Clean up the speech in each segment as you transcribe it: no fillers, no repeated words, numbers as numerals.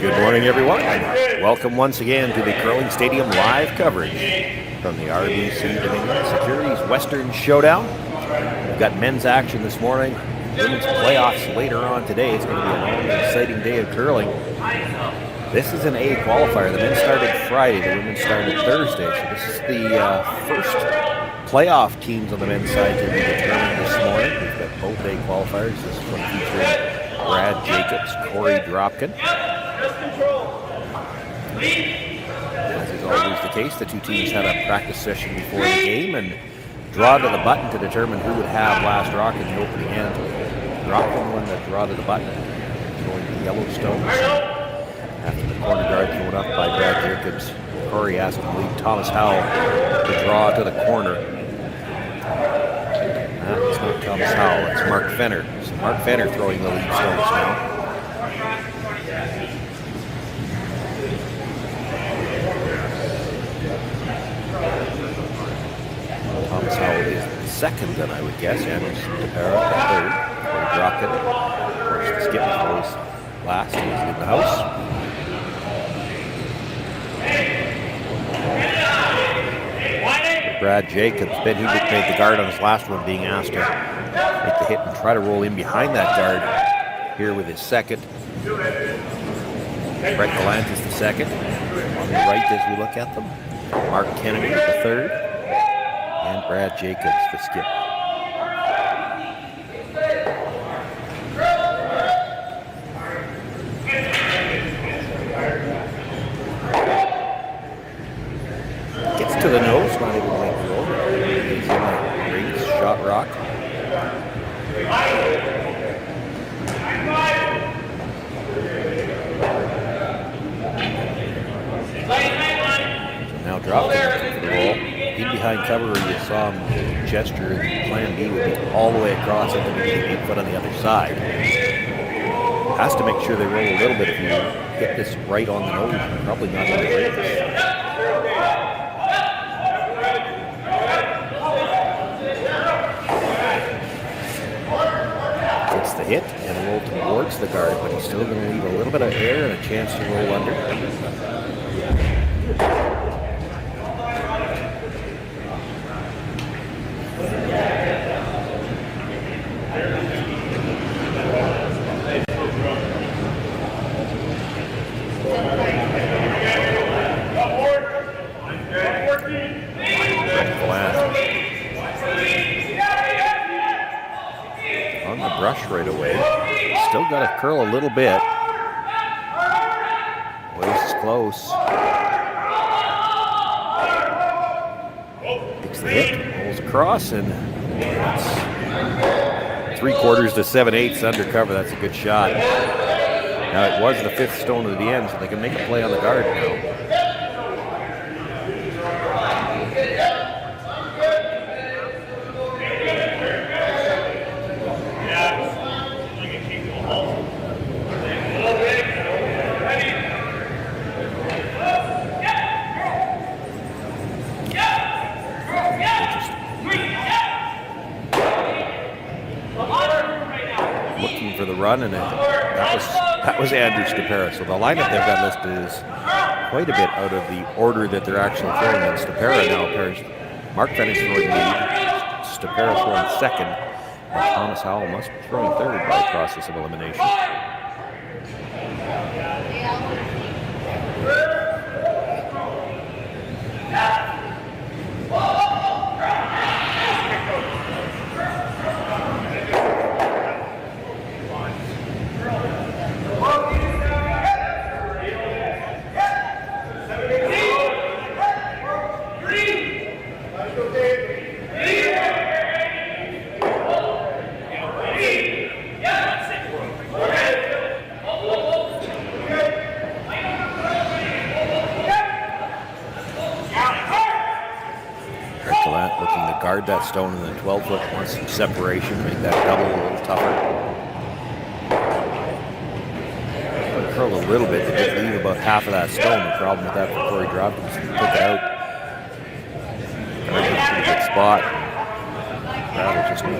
Good morning, everyone. Welcome once again to the Curling Stadium live coverage from the RBC Dominion Securities Western Showdown. We've got men's action this morning, women's playoffs later on today. It's going to be a long and exciting day of curling. This is an A qualifier. The men started Friday, the women started Thursday. So this is the first playoff teams on the men's side to be determined this morning. We've got both A qualifiers. This one featuring Brad Jacobs, Korey Dropkin. As is always the case, the two teams had a practice session before the game and draw to the button to determine who would have last rock in the opening end. Dropkin won the draw to the button, throwing the Yellowstone. After the corner guard thrown up by Brad Jacobs, Korey asked him to lead Thomas Howell to draw to the corner. It's not Thomas Howell, it's Mark Fenner. So Mark Fenner throwing the lead stones now. Thomas Howell is the second, then I would guess. Anders DePera the third. Korey Dropkin, of course, the skip was last. He was in the house. Brad Jacobs, Ben Hubert made the guard on his last one, being asked to make the hit and try to roll in behind that guard here with his second. Brett Gallant is the second. On the right as we look at them, Mark Kennedy the third, and Brad Jacobs the skip. Gets to the nose, not able to make the roll. He's in a rings, shot rock. So now Dropkin for the roll. In behind cover, you saw him gesture. The plan B would be all the way across and then maybe 8 foot on the other side. Has to make sure they roll a little bit. If you hit this right on the nose, you're probably not going to break this. Gets the hit and a roll towards the guard, but he's still going to leave a little bit of air and a chance to roll under. On the brush right away. Still got to curl a little bit. Waist is close. Takes the hit, rolls across, and that's 3/4 to 7/8 undercover. That's a good shot. Now it was the 5th stone at the end, so they can make a play on the guard now. For the run, and that was Anders DePera. So the lineup they've got listed is quite a bit out of the order that they're actually throwing in. DePera now appears. Mark Fenner's throwing lead, DePera throwing second, and Thomas Howell must be throwing third by process of elimination. Looking to guard that stone, and then 12 foot wants some separation, make that double a little tougher. Curl a little bit, they did leave about half of that stone. The problem with that for Korey Dropkin is he took it out. Guard in a pretty good spot. Rather just come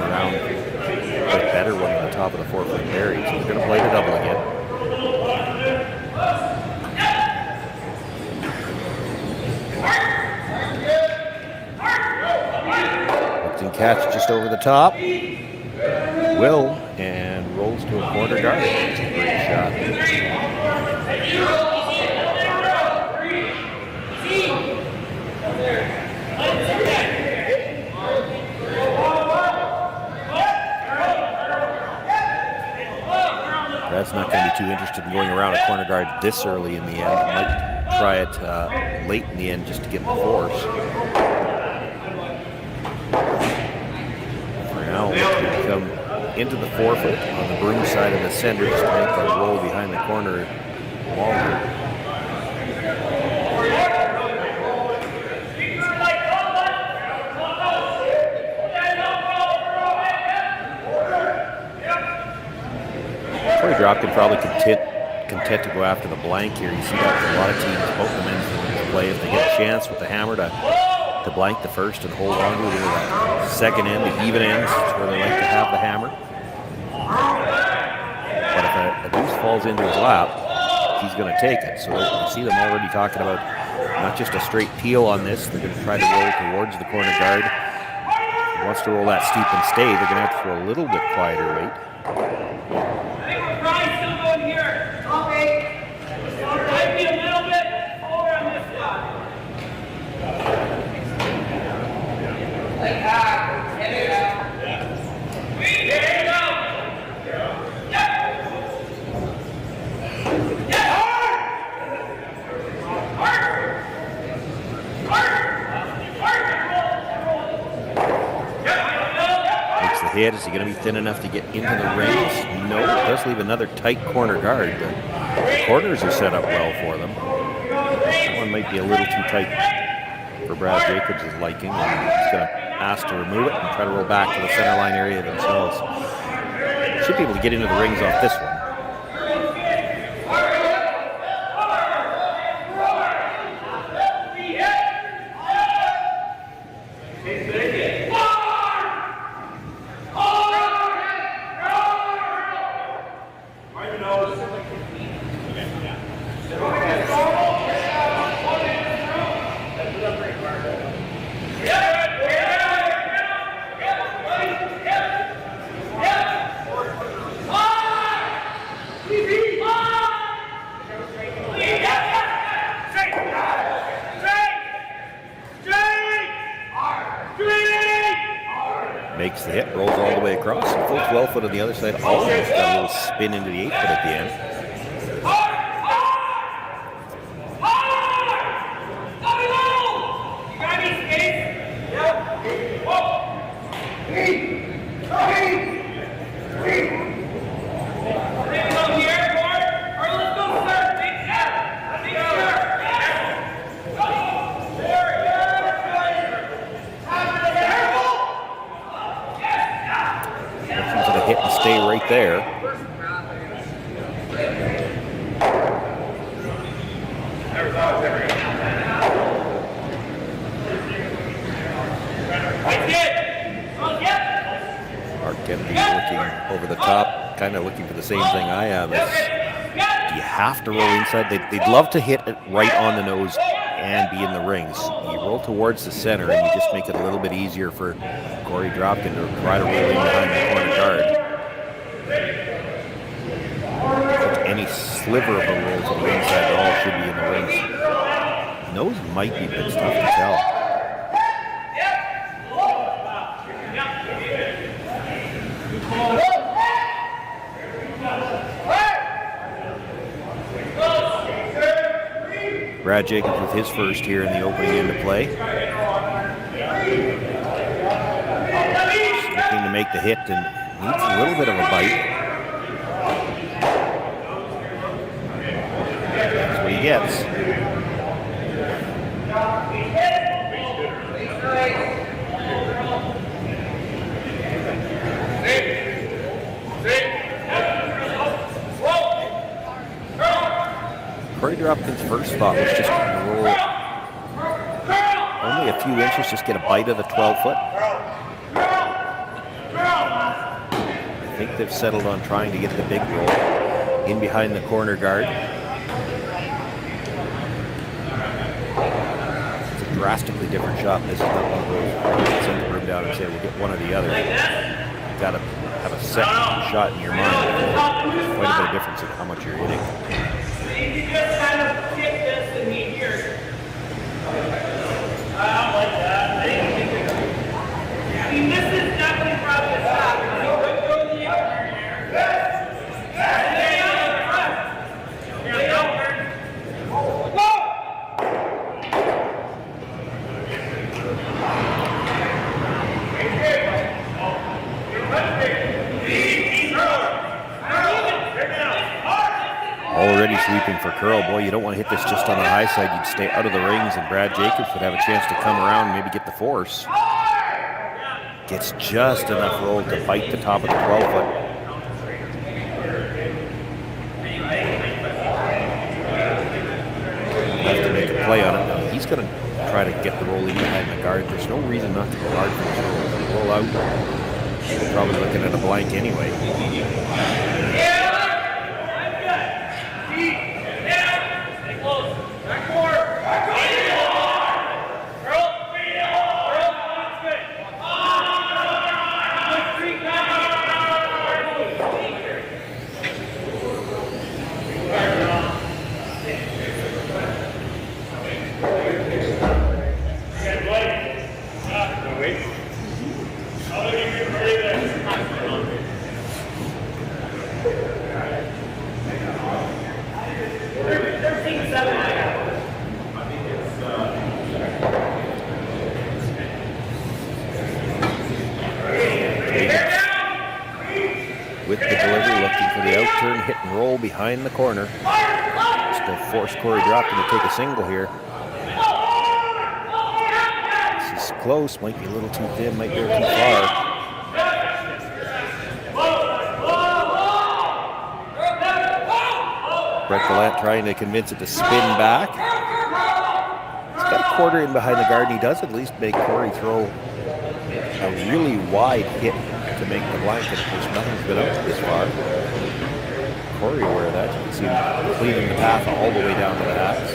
around a bit better one at a top of the 4-foot buried. So he's going to play the double again. Looks and catch just over the top. Will, and rolls to a corner guard. It's a great shot. Brad's not going to be too interested in going around a corner guard this early in the end. Might try it late in the end just to get the force. For now, we'll come into the 4-foot on the broom side of the center, just to make that roll behind the corner longer. Korey Dropkin probably content to go after the blank here. You see that with a lot of teams, both the men's and women's play. If they get a chance with the hammer to blank the first and hold on to it, that second end, the even ends, it's where they like to have the hammer. But if a deuce falls into his lap, he's going to take it. So you see them already talking about not just a straight peel on this. They're going to try to roll towards the corner guard. If he wants to roll that steep and stay, they're going to have to throw a little bit quieter weight. Hit. Is he going to be thin enough to get into the rings? No, it does leave another tight corner guard. The corners are set up well for them. That one might be a little too tight for Brad Jacobs' liking, and he's going to ask to remove it and try to roll back to the center line area themselves. Should be able to get into the rings off this one. Makes the hit, rolls all the way across, and full 12-foot on the other side. Almost got a little spin into the 8-foot at the end. Hit and stay right there. Mark Kennedy looking over the top, kind of looking for the same thing I am. Do you have to roll inside? They'd love to hit it right on the nose and be in the rings. You roll towards the center and you just make it a little bit easier for Korey Dropkin to try to roll in behind the corner guard. Any sliver of a roll to the inside at all should be in the rings. Nose might be, but it's tough to tell. Brad Jacobs with his first here in the opening end of play. Just looking to make the hit and needs a little bit of a bite. That's what he gets. Korey Dropkin's first thought was just to roll only a few inches, just get a bite of the 12-foot. If think they've settled on trying to get the big roll in behind the corner guard. It's a drastically different shot. This is not one of those where you can set the room down and say, we'll get one or the other. You've got to have a set shot in your mind. There's quite a bit of difference in how much you're hitting. You just kind of get this and meet here. I don't like that. I mean, this is definitely probably a stop. Already sweeping for Curl. Boy, you don't want to hit this just on the high side. You'd stay out of the rings, and Brad Jacobs would have a chance to come around and maybe get the force. Gets just enough roll to bite the top of the 12-foot. Have to make a play on it. Now, he's going to try to get the roll in behind the guard. There's no reason not to go hard for this roll. If you roll out, you're probably looking at a blank anyway. With the delivery, looking for the out-turn, hit and roll behind the corner. Just to force Korey Dropkin to take a single here. This is close, might be a little too thin, might go too far. Brett Gallant trying to convince it to spin back. He's got a quarter in behind the guard, and he does at least make Korey throw a really wide hit to make the blanket. There's nothing's been up this far. Korey aware of that. You can see him cleaning the path all the way down to the hats.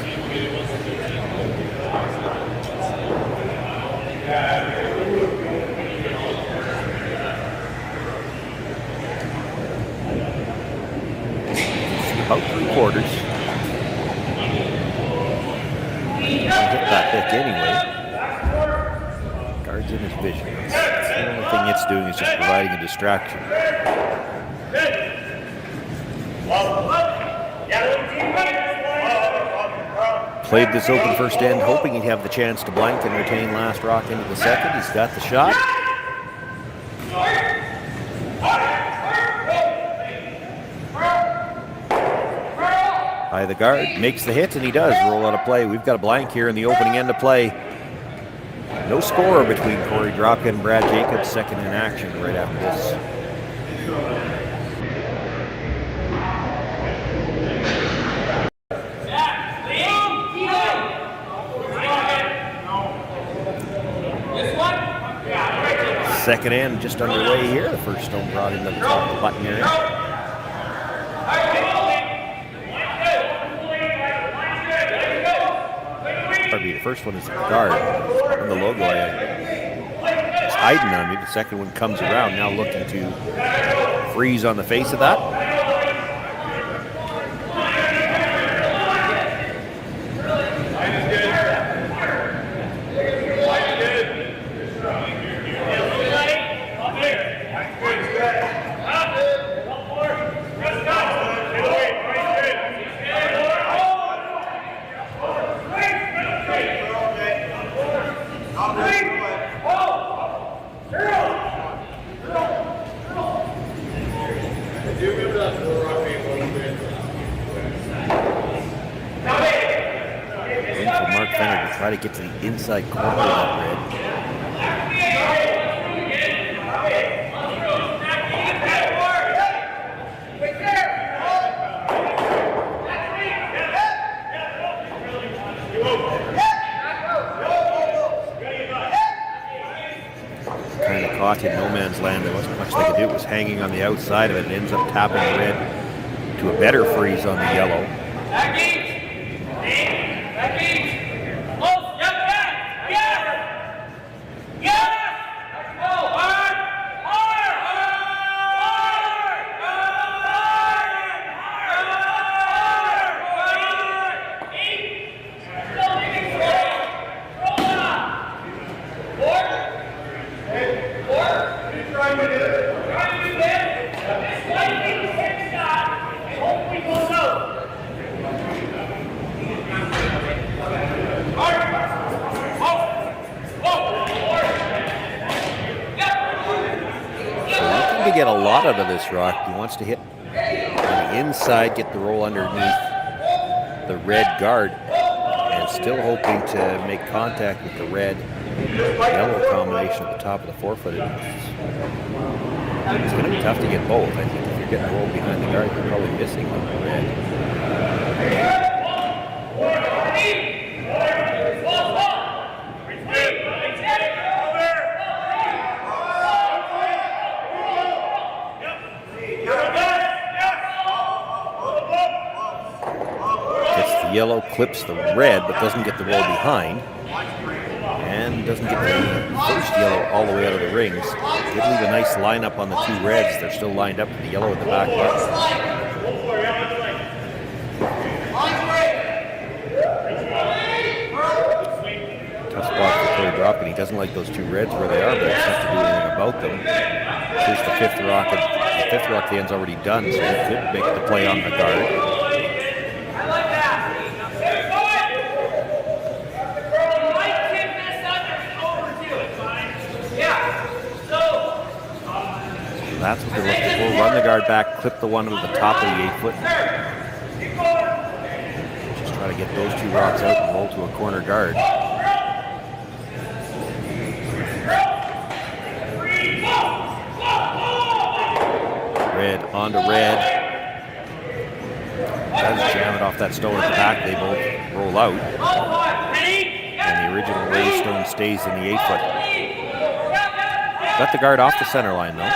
About 3/4. Hit that hook anyway. Guard's in his vision. The only thing it's doing is just providing a distraction. Played this open first end, hoping he'd have the chance to blank and retain last rock into the second. He's got the shot. By the guard, makes the hit, and he does roll out of play. We've got a blank here in the opening end of play. No score between Korey Dropkin and Brad Jacobs, second in action right after this. Second end just underway here. The first stone brought into the top of the button area. The first one is the guard and the logo. It's hiding on me. The second one comes around, now looking to freeze on the face of that. Try to get to the inside corner of that red. Kind of caught in no man's land. There wasn't much they could do. It was hanging on the outside of it. It ends up tapping the red to a better freeze on the yellow. Back each. Back each. Close. Yep, back. Yes. Yes. Let's go. Hard. Hard. Hard. Eat. Still making slow. Roll up. Four. Four. Trying to do this. This way, keep the same shot, and hopefully goes out. So looking to get a lot out of this rock. He wants to hit on the inside, get the roll underneath the red guard, and still hoping to make contact with the red-yellow combination at the top of the four-footed. It's going to be tough to get both. I think if you're getting rolled behind the guard, you're probably missing on the red. Gets the yellow, clips the red, but doesn't get the roll behind. And doesn't get the first yellow all the way out of the rings. Did leave a nice lineup on the two reds. They're still lined up with the yellow at the back. Tough spot for Korey Dropkin. He doesn't like those two reds where they are, but it's not to do anything about them. Here's the fifth rock. The fifth rock, the end's already done, so he could make the play on the guard. That's what they're looking for. Run the guard back, clip the one to the top of the 8-foot. Just try to get those two rocks out and roll to a corner guard. Red onto red. Does jam it off that stone at the back. They both roll out. And the original raised stone stays in the 8-foot. Got the guard off the center line though.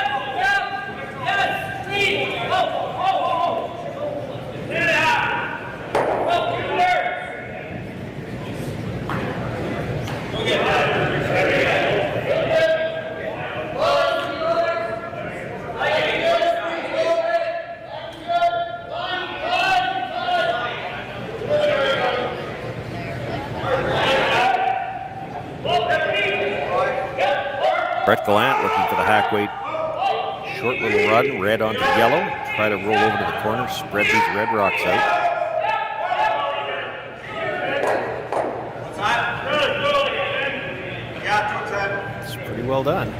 Brett Gallant looking for the hack weight. Short little run, red onto yellow. Try to roll over to the corner, spread these red rocks out. It's pretty well done.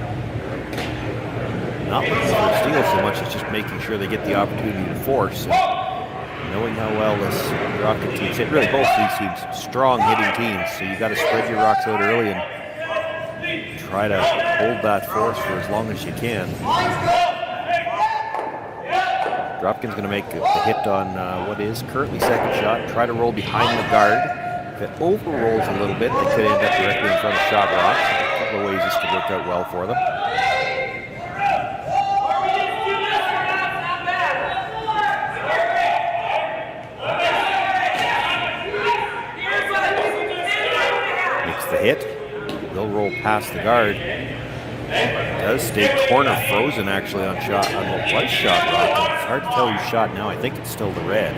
Not looking for a steal so much, it's just making sure they get the opportunity to force. And knowing how well this Dropkin team's hit, really both of these teams, strong hitting teams, so you got to spread your rocks out early and try to hold that force for as long as you can. Dropkin's going to make the hit on what is currently second shot. Try to roll behind the guard. If it over rolls a little bit, they could end up directly in front of shot rocks. A couple of ways this could work out well for them. Makes the hit. They'll roll past the guard. Does stay corner frozen actually on shot on what was shot rock. It's hard to tell who's shot now. I think it's still the red.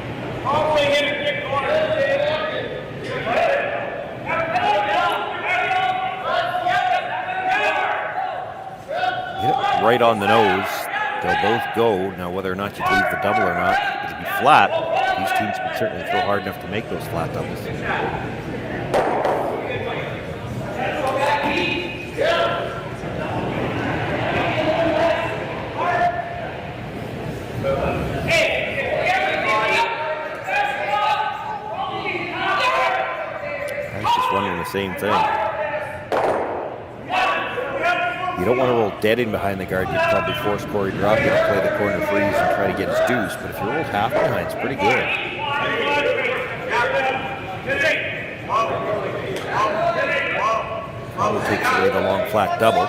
Hit it right on the nose. They'll both go. Now whether or not you leave the double or not, it'll be flat. These teams can certainly throw hard enough to make those flat doubles. Wondering the same thing. You don't want to roll dead in behind the guard. You'd probably force Korey Dropkin to play the corner freeze and try to get his deuce. But if you roll half behind, it's pretty good. Probably takes away the long flat double.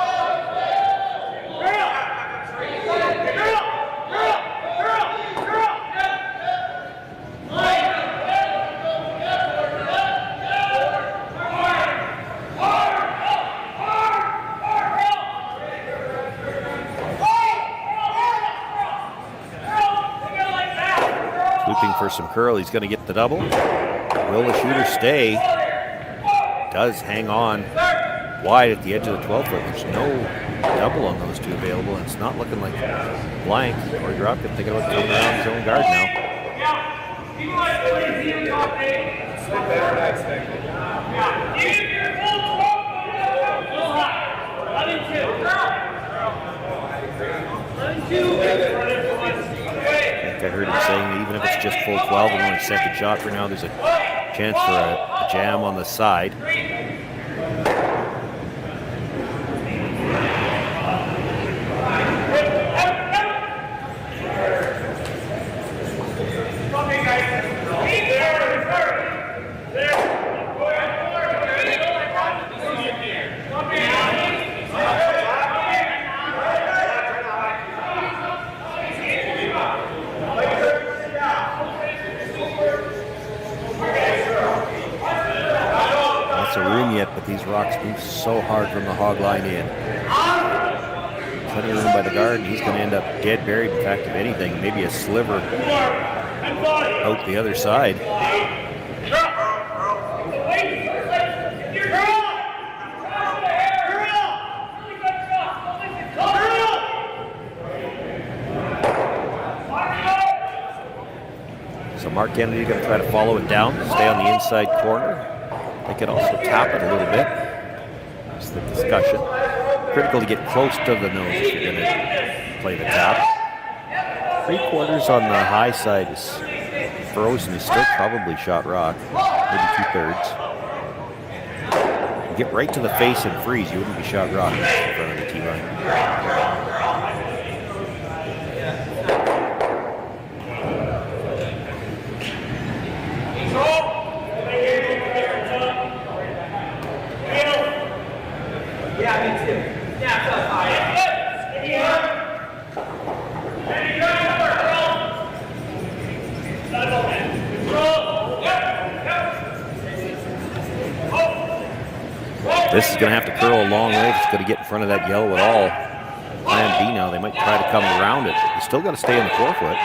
Looping for some curl. He's going to get the double. Will the shooter stay? Does hang on wide at the edge of the 12 foot. There's no double on those two available, and it's not looking like blank. Korey Dropkin thinking about coming around his own guard now. I heard him saying even if it's just full 12 and only second shot for now, there's a chance for a jam on the side. But these rocks move so hard from the hog line in. Plenty of room by the guard, and he's going to end up dead buried. In fact, if anything, maybe a sliver out the other side. So Mark Kennedy going to try to follow it down, stay on the inside corner. They can also tap it a little bit. That's the discussion. Critical to get close to the nose if you're going to play the tap. 3/4 on the high side is frozen. Is still probably shot rock. Maybe 2/3. You get right to the face and freeze, you wouldn't be shot rock in front of the tee line. This is going to have to curl a long way if it's going to get in front of that yellow at all. Plan B now. They might try to come around it. You still got to stay in the 4 foot.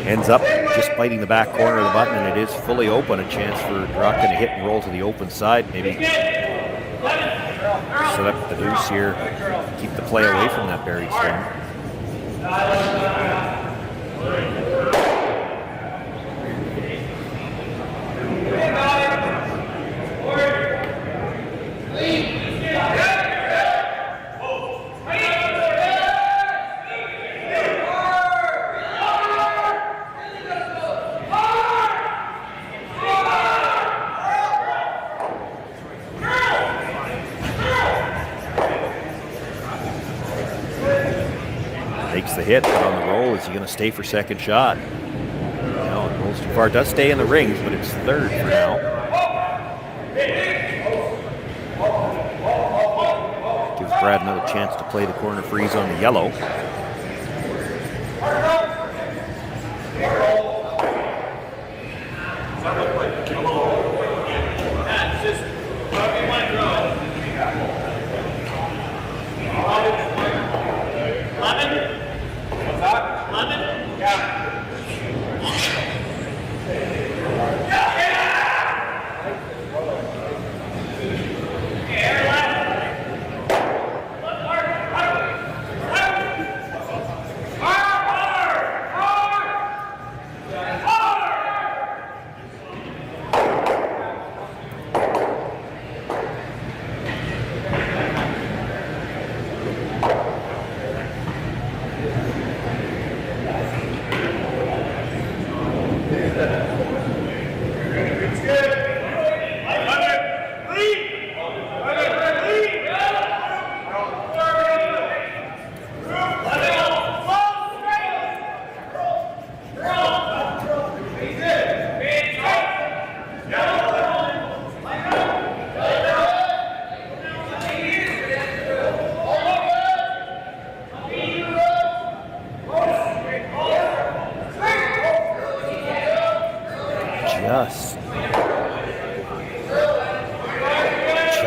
Ends up just biting the back corner of the button, and it is fully open. A chance for Dropkin to hit and roll to the open side. Maybe set up the deuce here. Keep the play away from that buried stone. Takes the hit, but on the roll, is he going to stay for second shot? No, it rolls too far. It does stay in the rings, but it's third for now. Gives Brad another chance to play the corner freeze on the yellow.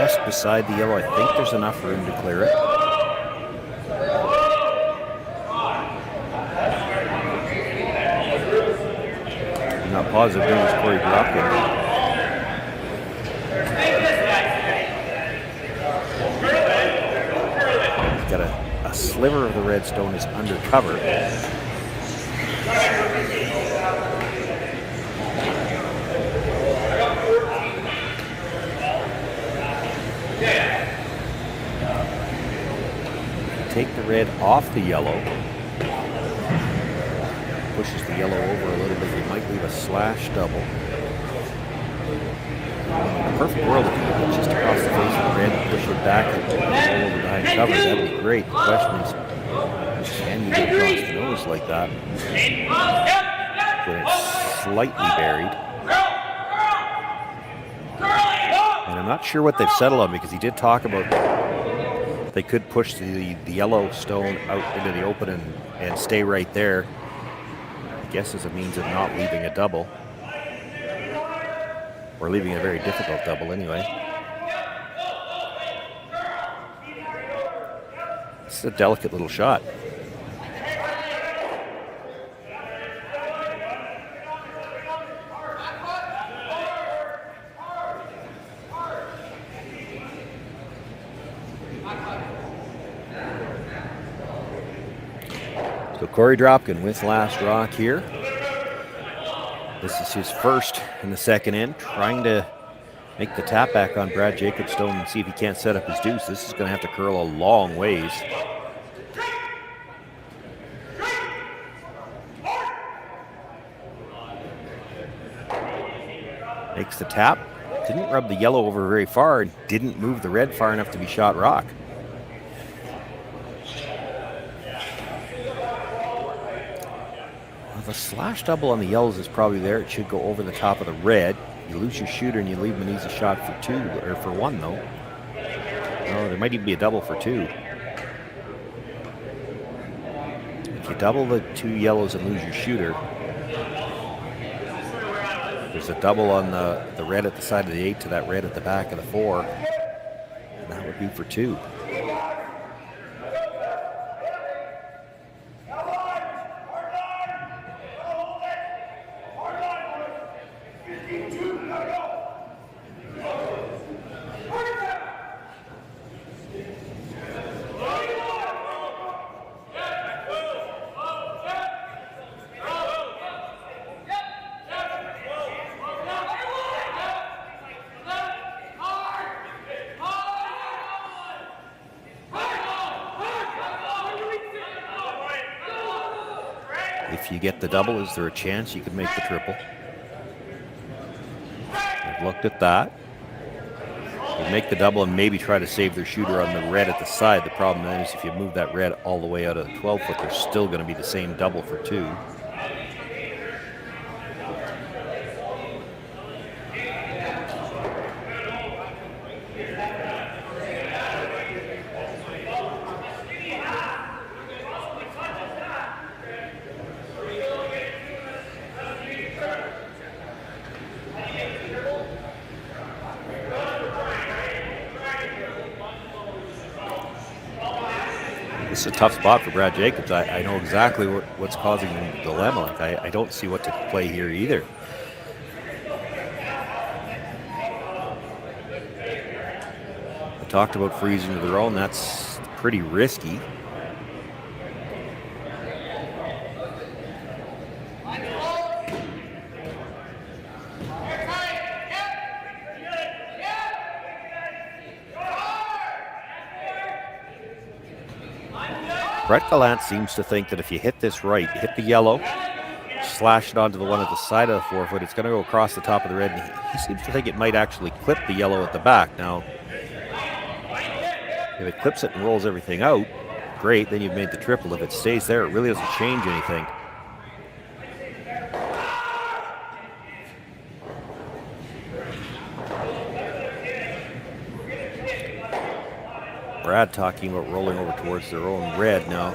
just beside the yellow. I think there's enough room to clear it. I'm not positive it was Korey Dropkin. He's got a sliver of the red stone is under cover. Take the red off the yellow, pushes the yellow over a little bit. You might leave a slash double. In a perfect world, if you could just across the face of the red, push it back and roll over behind cover, that'd be great. The question is, can you get across the nose like that when it's slightly buried? And I'm not sure what they've settled on, because he did talk about they could push the yellow stone out into the open and stay right there. I guess as a means of not leaving a double. Or leaving a very difficult double anyway. It's a delicate little shot. So Korey Dropkin with last rock here. This is his first in the second end, trying to make the tap back on Brad Jacobstone and see if he can't set up his deuce. This is going to have to curl a long ways. Makes the tap. Didn't rub the yellow over very far and didn't move the red far enough to be shot rock. The slash double on the yellows is probably there. It should go over the top of the red. You lose your shooter and you leave him an easy shot for two, or for one though. No, there might even be a double for two. If you double the two yellows and lose your shooter, there's a double on the red at the side of the 8 to that red at the back of the 4. And that would be for two. If you get the double, is there a chance you could make the triple? I've looked at that. You make the double and maybe try to save their shooter on the red at the side. The problem is if you move that red all the way out of the 12-foot, there's still going to be the same double for two. It's a tough spot for Brad Jacobs. I know exactly what's causing the dilemma. Like I don't see what to play here either. I talked about freezing to their own. That's pretty risky. Brett Gallant seems to think that if you hit this right, you hit the yellow, slash it onto the one at the side of the 4-foot, it's going to go across the top of the red. And he seems to think it might actually clip the yellow at the back. Now, if it clips it and rolls everything out, great, then you've made the triple. If it stays there, it really doesn't change anything. Brad talking about rolling over towards their own red. Now,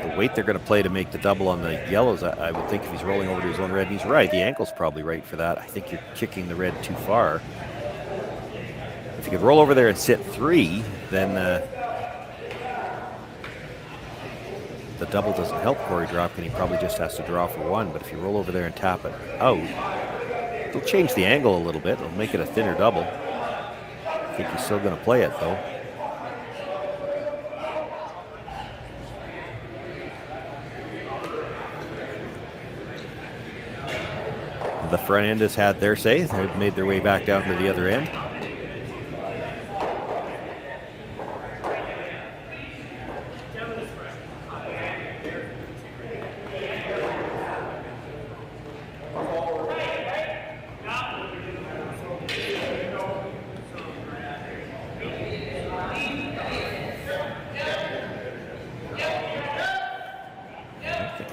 the weight they're going to play to make the double on the yellows, I would think if he's rolling over to his own red, and he's right, the ankle's probably right for that. I think you're kicking the red too far. you could roll over there and sit 3, then the double doesn't help Korey Dropkin. He probably just has to draw for 1. But if you roll over there and tap it out, it'll change the angle a little bit. It'll make it a thinner double. I think he's still going to play it, though. The front end has had their say. They've made their way back down to the other end.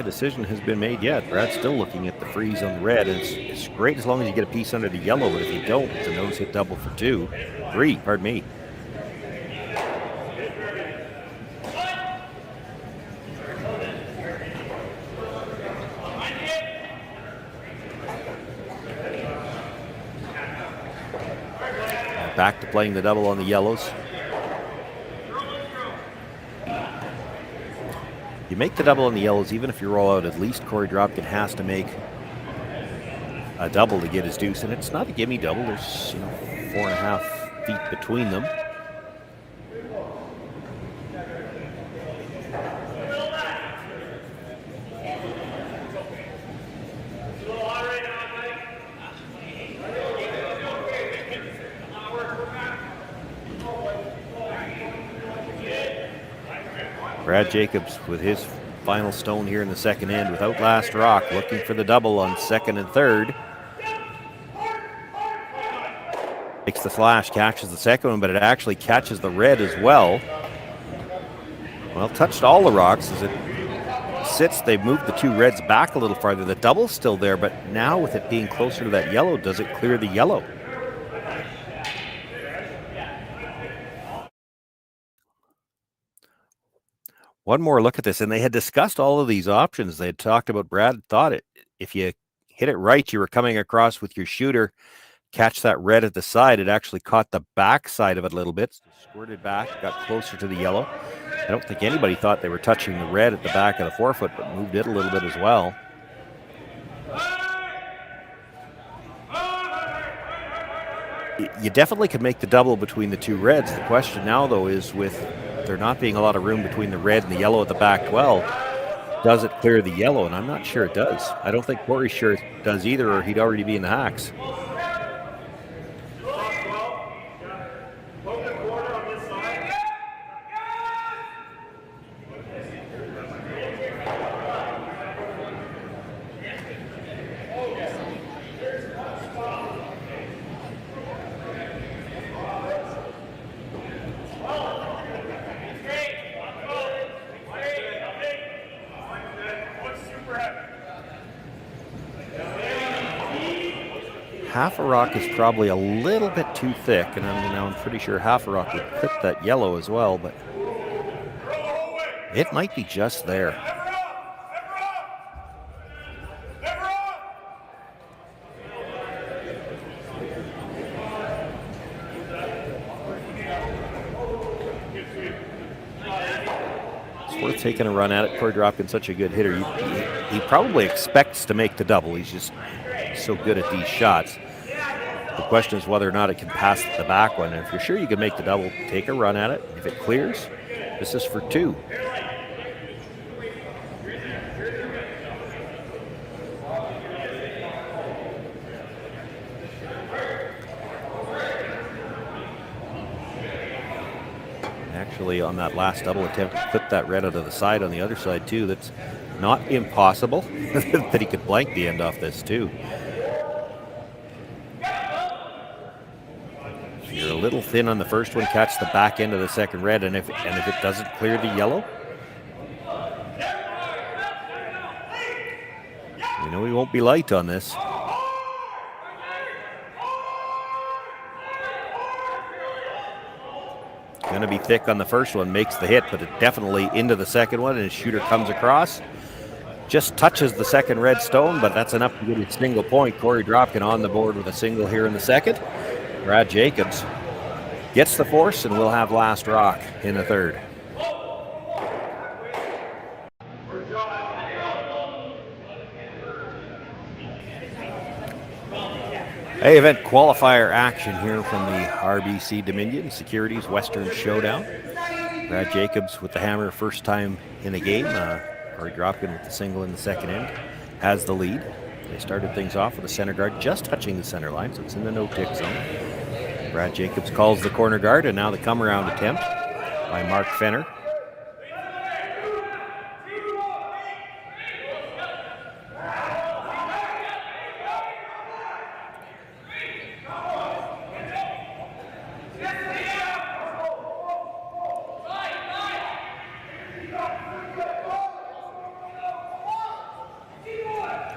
Decision has been made yet. Brad's still looking at the freeze on the red, and it's great as long as you get a piece under the yellow, but if you don't, it's a nose hit double for 3, pardon me. Back to playing the double on the yellows. You make the double on the yellows, even if you roll out, at least Korey Dropkin has to make a double to get his deuce. And it's not a gimme double. There's 4.5 feet between them. Brad Jacobs with his final stone here in the second end without last rock, looking for the double on second and third. Makes the flash, catches the second one, but it actually catches the red as well. Well, touched all the rocks as it sits. They've moved the 2 reds back a little farther. The double's still there, but now with it being closer to that yellow, does it clear the yellow? One more look at this, and they had discussed all of these options. They had talked about, Brad thought if you hit it right, you were coming across with your shooter, catch that red at the side. It actually caught the back side of it a little bit, squirted back, got closer to the yellow. I don't think anybody thought they were touching the red at the back of the forefoot, but moved it a little bit as well. You definitely could make the double between the 2 reds. The question now, though, is with there not being a lot of room between the red and the yellow at the back 12, does it clear the yellow? And I'm not sure it does. I don't think Korey's sure it does either, or he'd already be in the hacks. Half a rock is probably a little bit too thick, and I'm pretty sure half a rock would clip that yellow as well, but it might be just there. It's worth taking a run at it. Korey Dropkin's such a good hitter. He probably expects to make the double. He's just so good at these shots. The question is whether or not it can pass the back one. And if you're sure you can make the double, take a run at it. If it clears, this is for 2. Actually, on that last double attempt, he clipped that red out of the side on the other side too. That's not impossible that he could blank the end off this too. You're a little thin on the first one, catch the back end of the second red, and if it doesn't clear the yellow, you know he won't be light on this. Going to be thick on the first one, makes the hit, but it definitely into the second one, and his shooter comes across. Just touches the second red stone, but that's enough to get a single point. Korey Dropkin on the board with a single here in the second. Brad Jacobs gets the force, and we'll have last rock in the third. Hey, event qualifier action here from the RBC Dominion Securities Western Showdown. Brad Jacobs with the hammer, first time in the game. Korey Dropkin with the single in the second end has the lead. They started things off with a center guard just touching the center line, so it's in the no-tick zone. Brad Jacobs calls the corner guard, and now the come-around attempt by Mark Fenner.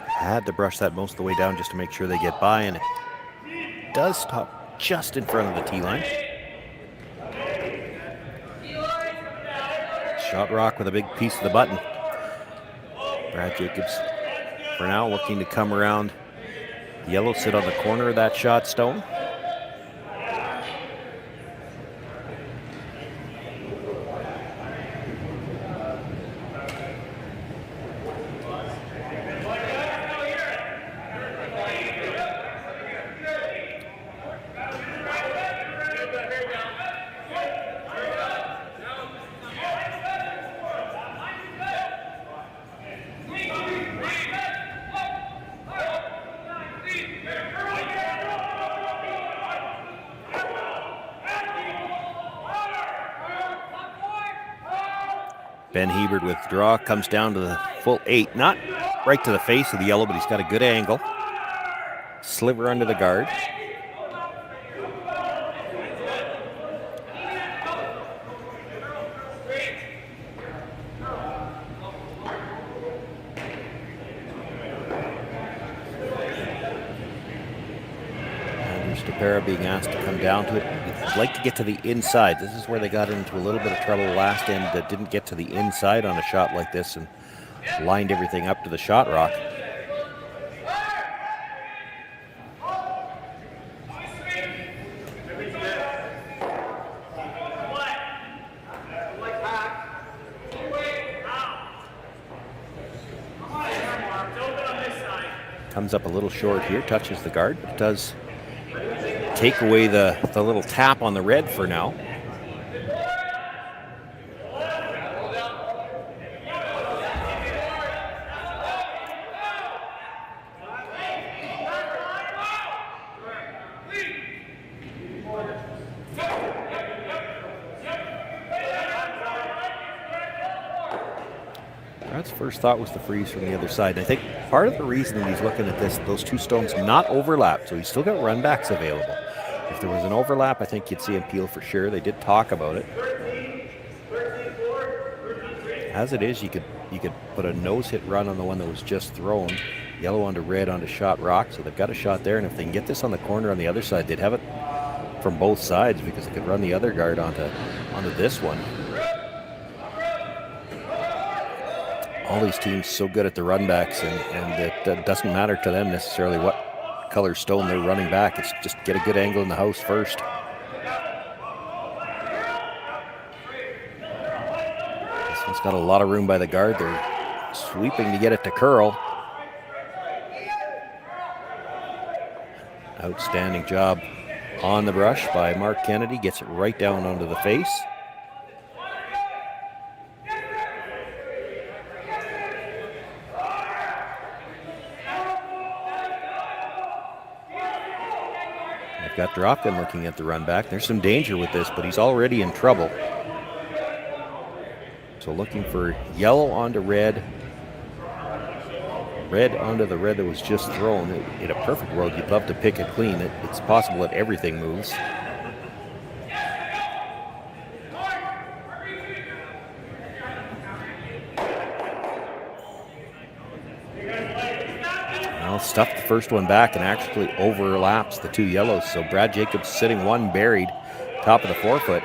Had to brush that most of the way down just to make sure they get by, and it does stop just in front of the tee line. Shot rock with a big piece of the button. Brad Jacobs, for now, looking to come around. Yellow sit on the corner of that shot stone. Ben Hebert with draw, comes down to the full 8, not right to the face of the yellow, but he's got a good angle. Sliver under the guard. Being asked to come down to it. I'd like to get to the inside. This is where they got into a little bit of trouble last end. Didn't get to the inside on a shot like this and lined everything up to the shot rock. Comes up a little short here, touches the guard, but does take away the little tap on the red for now. Brad's first thought was to freeze from the other side. And I think part of the reason that he's looking at this, those two stones not overlap, so he's still got run backs available. If there was an overlap, I think you'd see him peel for sure. They did talk about it. As it is, you could put a nose hit run on the one that was just thrown. Yellow onto red onto shot rock, so they've got a shot there. And if they can get this on the corner on the other side, they'd have it from both sides because they could run the other guard onto this one. All these teams so good at the run backs, and it doesn't matter to them necessarily what color stone they're running back. It's just get a good angle in the house first. This one's got a lot of room by the guard. They're sweeping to get it to curl. Outstanding job on the brush by Mark Kennedy. Gets it right down onto the face. Got Dropkin looking at the run back. There's some danger with this, but he's already in trouble. So looking for yellow onto red. Red onto the red that was just thrown. In a perfect world, you'd love to pick it clean. It's possible that everything moves. Stuffed the first one back and actually overlaps the two yellows. So Brad Jacobs sitting one buried, top of the forefoot.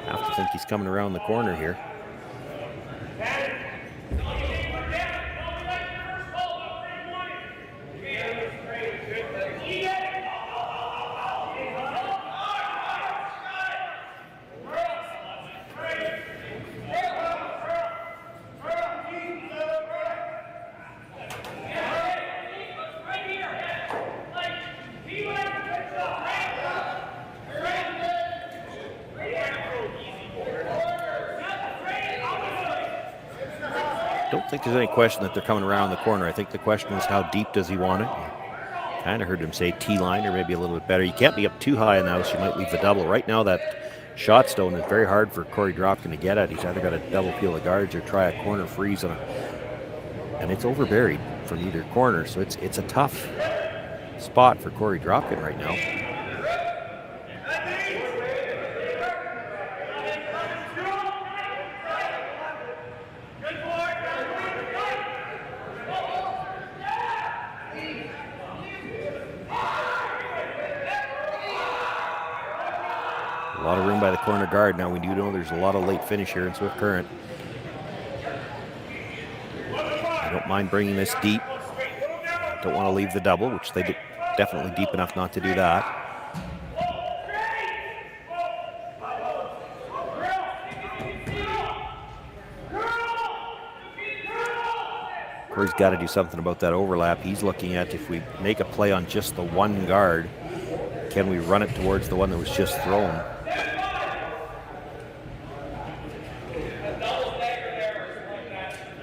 Have to think he's coming around the corner here. don't think there's any question that they're coming around the corner. I think the question is how deep does he want it? Kind of heard him say T-line or maybe a little bit better. You can't be up too high in the house. You might leave the double. Right now, that shot stone is very hard for Korey Dropkin to get at. He's either got to double peel the guards or try a corner freeze on and it's overburied from either corner. So it's a tough spot for Korey Dropkin right now. A lot of room by the corner guard. Now we do know there's a lot of late finish here in Swift Current. I don't mind bringing this deep. Don't want to leave the double, which they did definitely deep enough not to do that. Korey's got to do something about that overlap. He's looking at if we make a play on just the one guard, can we run it towards the one that was just thrown?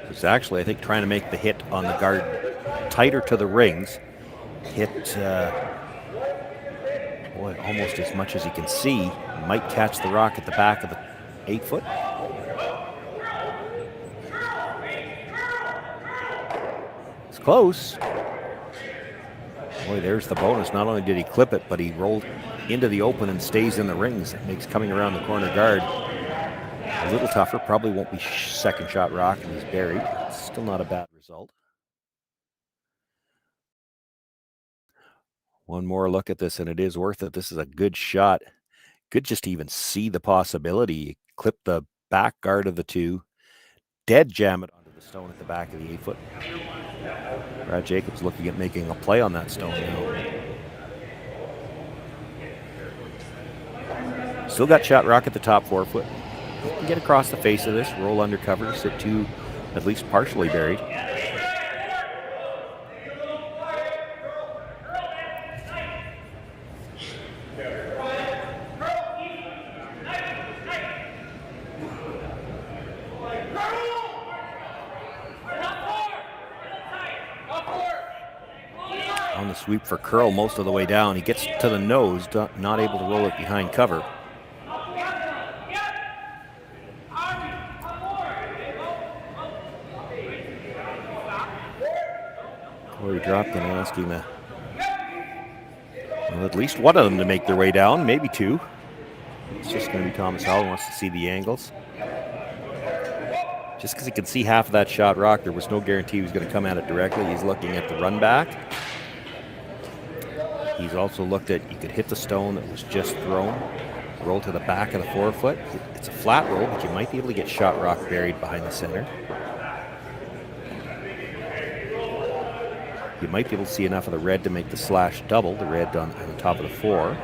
It's actually, I think, trying to make the hit on the guard tighter to the rings. Hit, boy, almost as much as you can see. Might catch the rock at the back of the 8-foot. It's close. Boy, there's the bonus. Not only did he clip it, but he rolled into the open and stays in the rings. It makes coming around the corner guard a little tougher. Probably won't be second shot rock, and he's buried. Still not a bad result. One more look at this, and it is worth it. This is a good shot. Good just to even see the possibility. Clip the back guard of the two. Dead jam it onto the stone at the back of the 8-foot. Brad Jacobs looking at making a play on that stone now. Still got shot rock at the top 4-foot. Get across the face of this, roll under cover, sit to at least partially buried. On the sweep for curl most of the way down. He gets to the nose, not able to roll it behind cover. Korey Dropkin asking at least one of them to make their way down, maybe two. It's just going to be Thomas Howell wants to see the angles. Just because he can see half of that shot rock, there was no guarantee he was going to come at it directly. He's looking at the run back. He's also looked at, you could hit the stone that was just thrown, roll to the back of the 4-foot. It's a flat roll, but you might be able to get shot rock buried behind the center. You might be able to see enough of the red to make the slash double, the red on the top of the 4.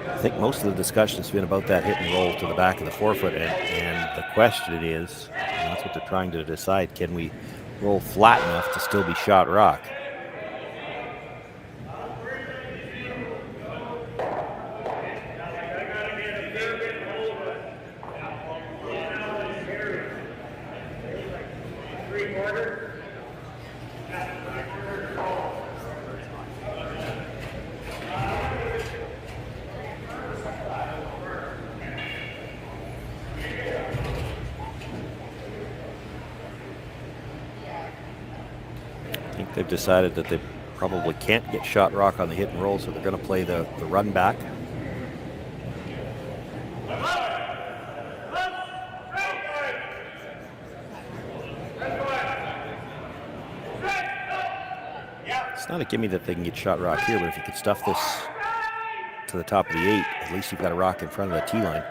I think most of the discussion has been about that hit and roll to the back of the 4-foot, and the question is, and that's what they're trying to decide, can we roll flat enough to still be shot rock? They've decided that they probably can't get shot rock on the hit and roll, so they're going to play the run back. It's not a gimme that they can get shot rock here, but if you could stuff this to the top of the 8, at least you've got a rock in front of the tee line.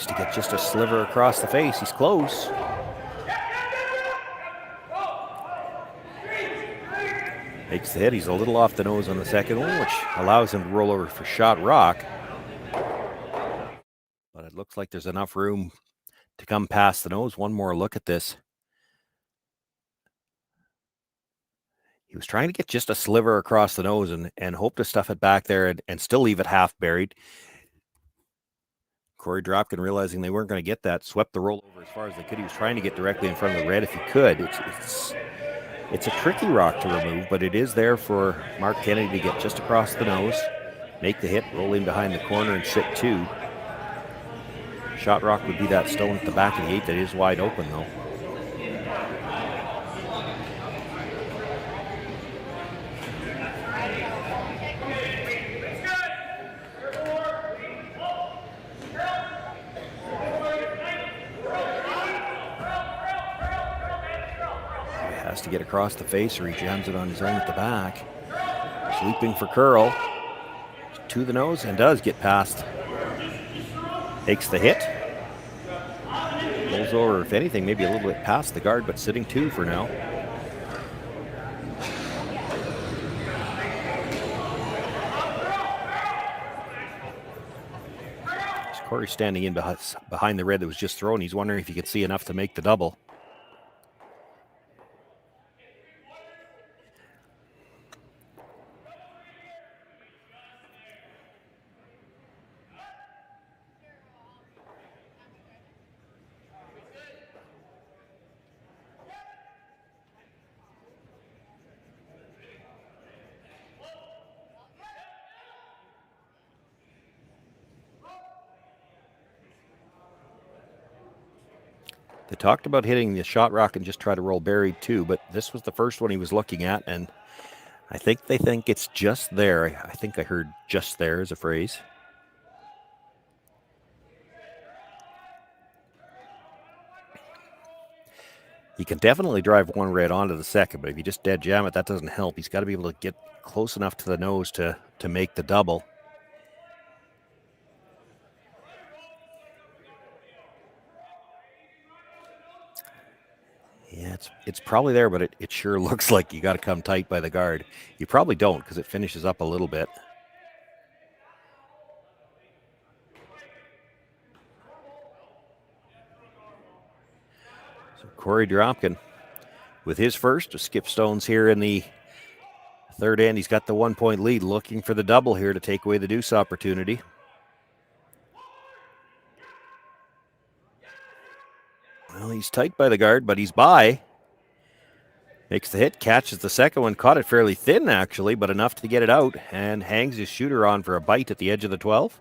to get just a sliver across the face. He's close. Makes the hit. He's a little off the nose on the second one, which allows him to roll over for shot rock. But it looks like there's enough room to come past the nose. One more look at this. He was trying to get just a sliver across the nose and hope to stuff it back there and still leave it half buried. Korey Dropkin, realizing they weren't going to get that, swept the roll over as far as they could. He was trying to get directly in front of the red if he could. It's a tricky rock to remove, but it is there for Mark Kennedy to get just across the nose, make the hit, roll in behind the corner, and sit two. Shot rock would be that stone at the back of the 8 that is wide open, though. To get across the face, or he jams it on his own at the back. Sweeping for curl to the nose and does get past. Takes the hit. Rolls over, if anything, maybe a little bit past the guard, but sitting two for now. Korey standing in behind the red that was just thrown. He's wondering if he could see enough to make the double. They talked about hitting the shot rock and just try to roll buried too, but this was the first one he was looking at, and I think they think it's just there. I think I heard just there as a phrase. He can definitely drive one red onto the second, but if you just dead jam it, that doesn't help. He's got to be able to get close enough to the nose to make the double. Yeah, it's probably there, but it sure looks like you got to come tight by the guard. You probably don't, because it finishes up a little bit. So Korey Dropkin with his first to skip stones here in the third end. He's got the 1 point lead, looking for the double here to take away the deuce opportunity. Well, he's tight by the guard, but he's by. Makes the hit, catches the second one, caught it fairly thin actually, but enough to get it out, and hangs his shooter on for a bite at the edge of the 12.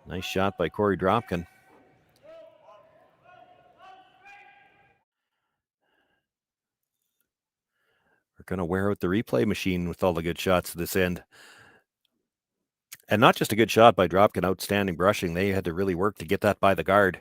Nice shot by Korey Dropkin. We're going to wear out the replay machine with all the good shots at this end. And not just a good shot by Dropkin, outstanding brushing. They had to really work to get that by the guard.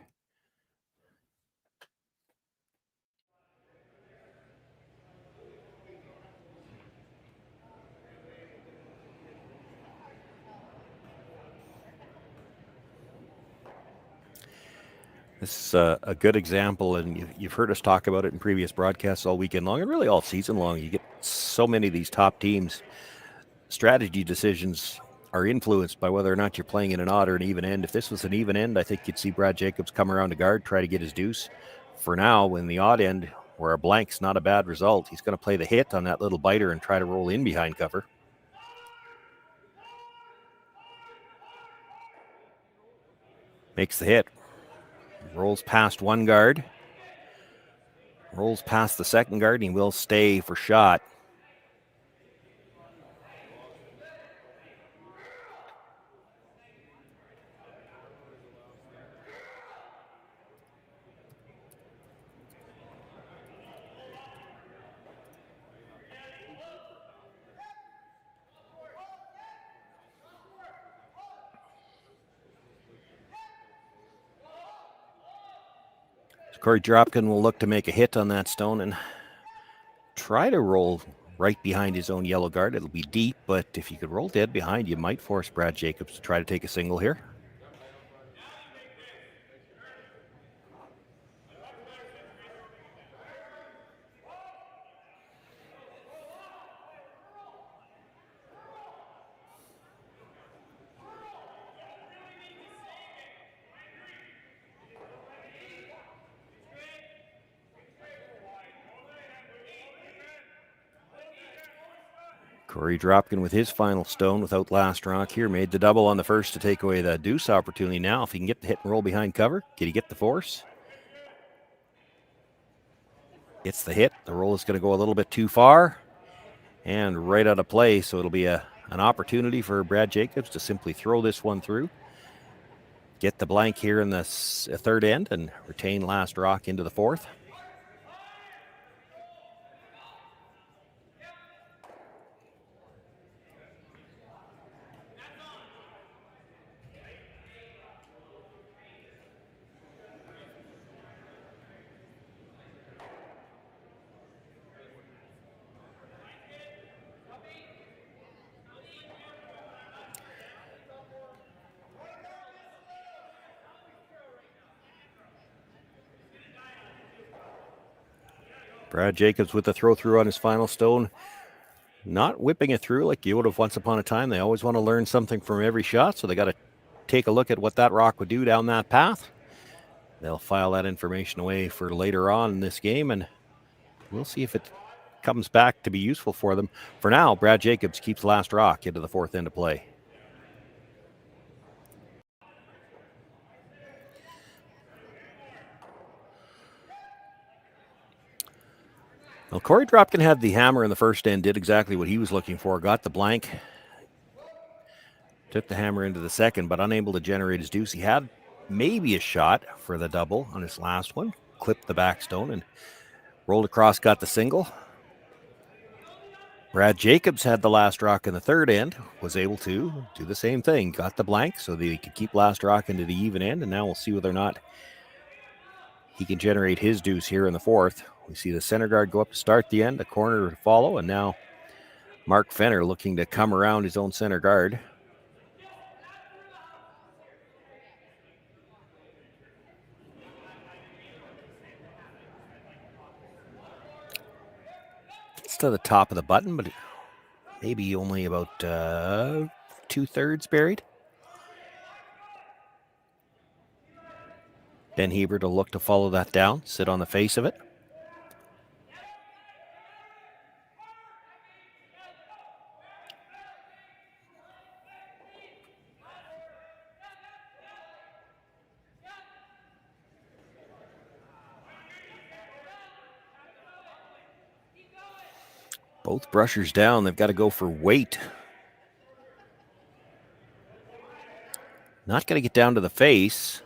This is a good example, and you've heard us talk about it in previous broadcasts all weekend long, and really all season long. You get so many of these top teams. Strategy decisions are influenced by whether or not you're playing in an odd or an even end. If this was an even end, I think you'd see Brad Jacobs come around to guard, try to get his deuce. For now, in the odd end, where a blank's not a bad result, he's going to play the hit on that little biter and try to roll in behind cover. Makes the hit. Rolls past one guard. Rolls past the second guard, and he will stay for shot. Korey Dropkin will look to make a hit on that stone and try to roll right behind his own yellow guard. It'll be deep, but if you could roll dead behind, you might force Brad Jacobs to try to take a single here. Korey Dropkin with his final stone without last rock here. Made the double on the first to take away the deuce opportunity. Now, if he can get the hit and roll behind cover, can he get the force? Gets the hit. The roll is going to go a little bit too far and right out of play. So it'll be an opportunity for Brad Jacobs to simply throw this one through. Get the blank here in the third end and retain last rock into the fourth. Brad Jacobs with the throw through on his final stone. Not whipping it through like you would have once upon a time. They always want to learn something from every shot, so they got to take a look at what that rock would do down that path. They'll file that information away for later on in this game, and we'll see if it comes back to be useful for them. For now, Brad Jacobs keeps last rock into the fourth end of play. Well, Korey Dropkin had the hammer in the first end, did exactly what he was looking for, got the blank, took the hammer into the second, but unable to generate his deuce. He had maybe a shot for the double on his last one, clipped the back stone and rolled across, got the single. Brad Jacobs had the last rock in the third end, was able to do the same thing, got the blank so that he could keep last rock into the even end, and now we'll see whether or not he can generate his deuce here in the fourth. We see the center guard go up to start the end, a corner to follow, and now Mark Fenner looking to come around his own center guard. Gets to the top of the button, but maybe only about 2/3 buried. Ben Hebert will look to follow that down, sit on the face of it. Both brushers down. They've got to go for weight. Not going to get down to the face.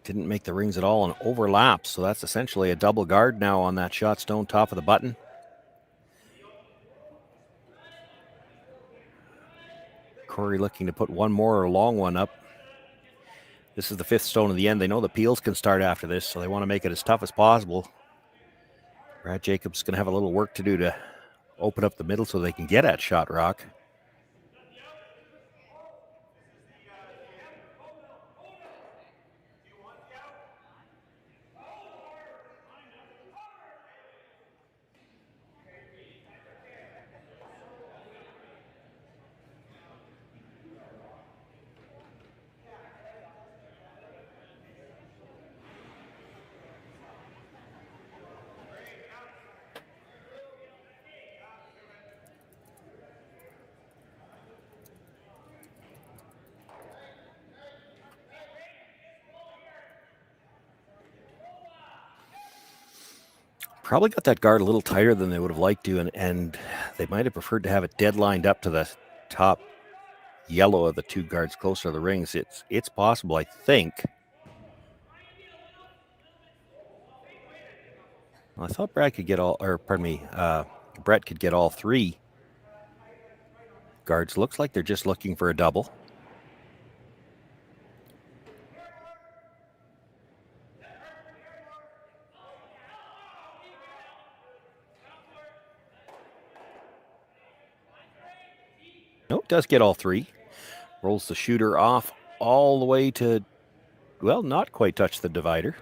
Didn't make the rings at all and overlaps. So that's essentially a double guard now on that shot stone top of the button. Korey looking to put one more or a long one up. This is the fifth stone of the end. They know the peels can start after this, so they want to make it as tough as possible. Brad Jacobs is going to have a little work to do to open up the middle so they can get at shot rock. Probably got that guard a little tighter than they would have liked to, and they might have preferred to have it dead lined up to the top yellow of the two guards closer to the rings. It's possible, I think. Well, I thought Brett could get all three guards. Looks like they're just looking for a double. No, it does get all three. Rolls the shooter off all the way to, well, not quite touch the divider.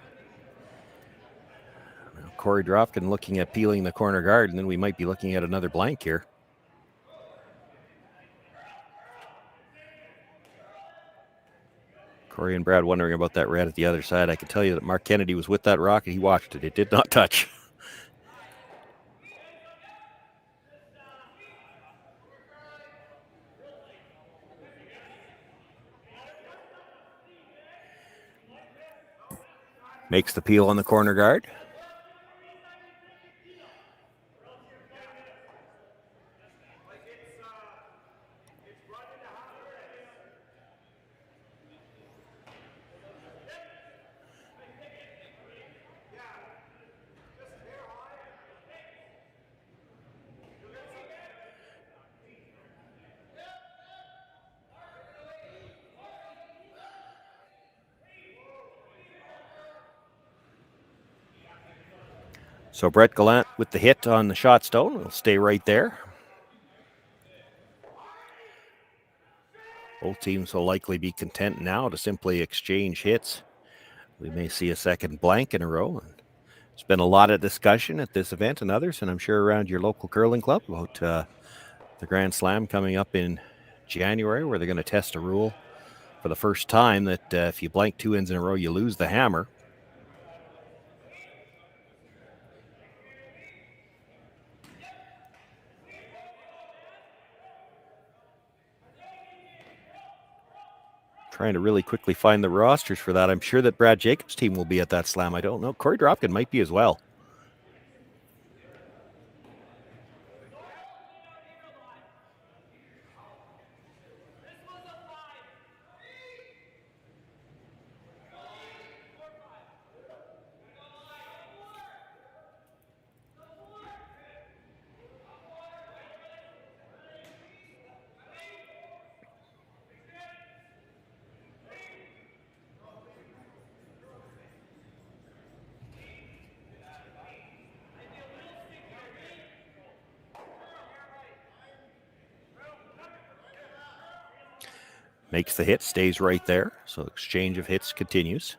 Now, Korey Dropkin looking at peeling the corner guard, and then we might be looking at another blank here. Korey and Brad wondering about that red at the other side. I can tell you that Mark Kennedy was with that rock and he watched it. It did not touch. Makes the peel on the corner guard. So Brett Gallant with the hit on the shot stone. Will stay right there. Both teams will likely be content now to simply exchange hits. We may see a second blank in a row. There's been a lot of discussion at this event and others, and I'm sure around your local curling club about the Grand Slam coming up in January, where they're going to test a rule for the first time that if you blank 2 ends in a row, you lose the hammer. Trying to really quickly find the rosters for that. I'm sure that Brad Jacobs' team will be at that slam. I don't know. Korey Dropkin might be as well. Makes the hit, stays right there. So exchange of hits continues.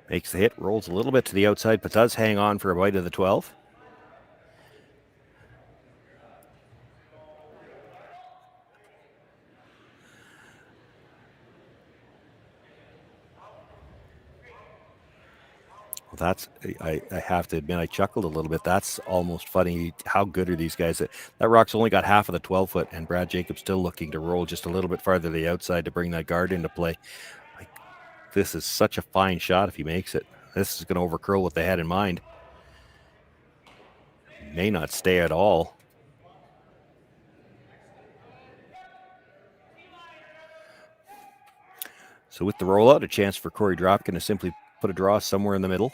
Makes the hit, rolls a little bit to the outside, but does hang on for a bite of the 12. Well, that's, I have to admit, I chuckled a little bit. That's almost funny. How good are these guys? That rock's only got half of the 12-foot, and Brad Jacobs still looking to roll just a little bit farther to the outside to bring that guard into play. This is such a fine shot if he makes it. This is going to overcurl what they had in mind. May not stay at all. So with the rollout, a chance for Korey Dropkin to simply put a draw somewhere in the middle.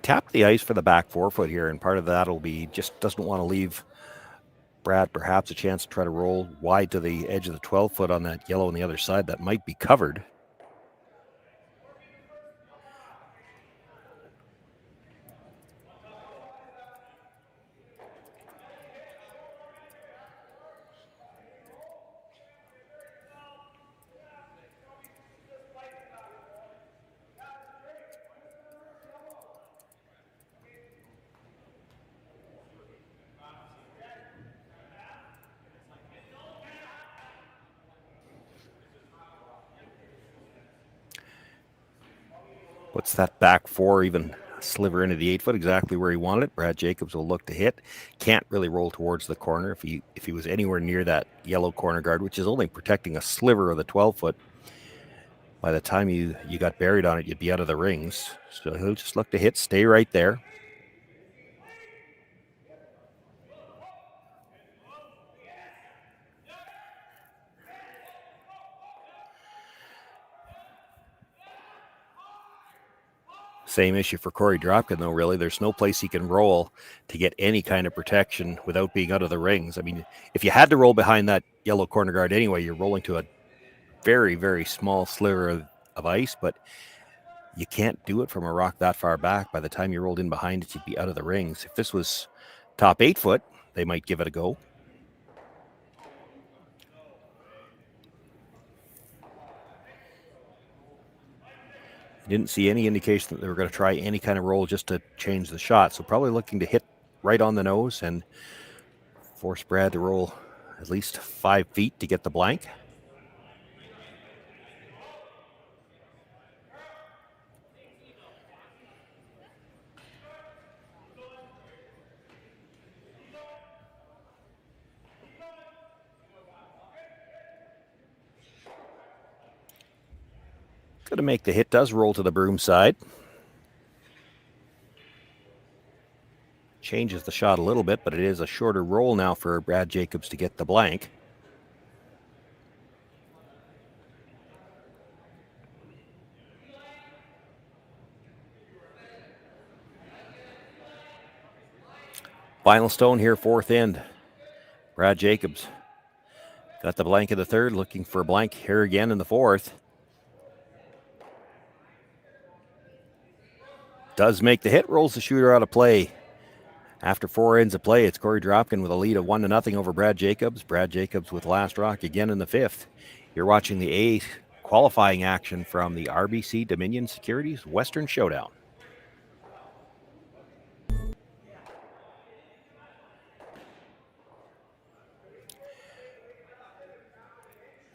Tap the ice for the back 4-foot here, and part of that will be just doesn't want to leave Brad perhaps a chance to try to roll wide to the edge of the 12-foot on that yellow on the other side that might be covered. Puts that back 4 even sliver into the 8-foot, exactly where he wanted it. Brad Jacobs will look to hit. Can't really roll towards the corner. If he was anywhere near that yellow corner guard, which is only protecting a sliver of the 12-foot, by the time you got buried on it, you'd be out of the rings. So he'll just look to hit, stay right there. Same issue for Korey Dropkin, though, really. There's no place he can roll to get any kind of protection without being out of the rings. I mean, if you had to roll behind that yellow corner guard anyway, you're rolling to a very, very small sliver of ice, but you can't do it from a rock that far back. By the time you rolled in behind it, you'd be out of the rings. If this was top 8 foot, they might give it a go. Didn't see any indication that they were going to try any kind of roll just to change the shot. So probably looking to hit right on the nose and force Brad to roll at least 5 feet to get the blank. Going to make the hit, does roll to the broom side. Changes the shot a little bit, but it is a shorter roll now for Brad Jacobs to get the blank. Final stone here, fourth end. Brad Jacobs got the blank in the third, looking for a blank here again in the fourth. Does make the hit, rolls the shooter out of play. After 4 ends of play, it's Korey Dropkin with a lead of 1-0 over Brad Jacobs. Brad Jacobs with last rock again in the fifth. You're watching the A qualifying action from the RBC Dominion Securities Western Showdown.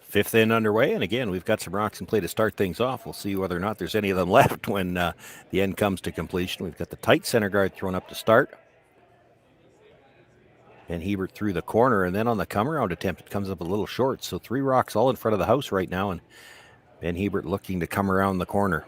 Fifth end underway, and again, we've got some rocks in play to start things off. We'll see whether or not there's any of them left when the end comes to completion. We've got the tight center guard thrown up to start. And Hebert through the corner, and then on the come-around attempt, it comes up a little short. So 3 rocks all in front of the house right now, and Ben Hebert looking to come around the corner.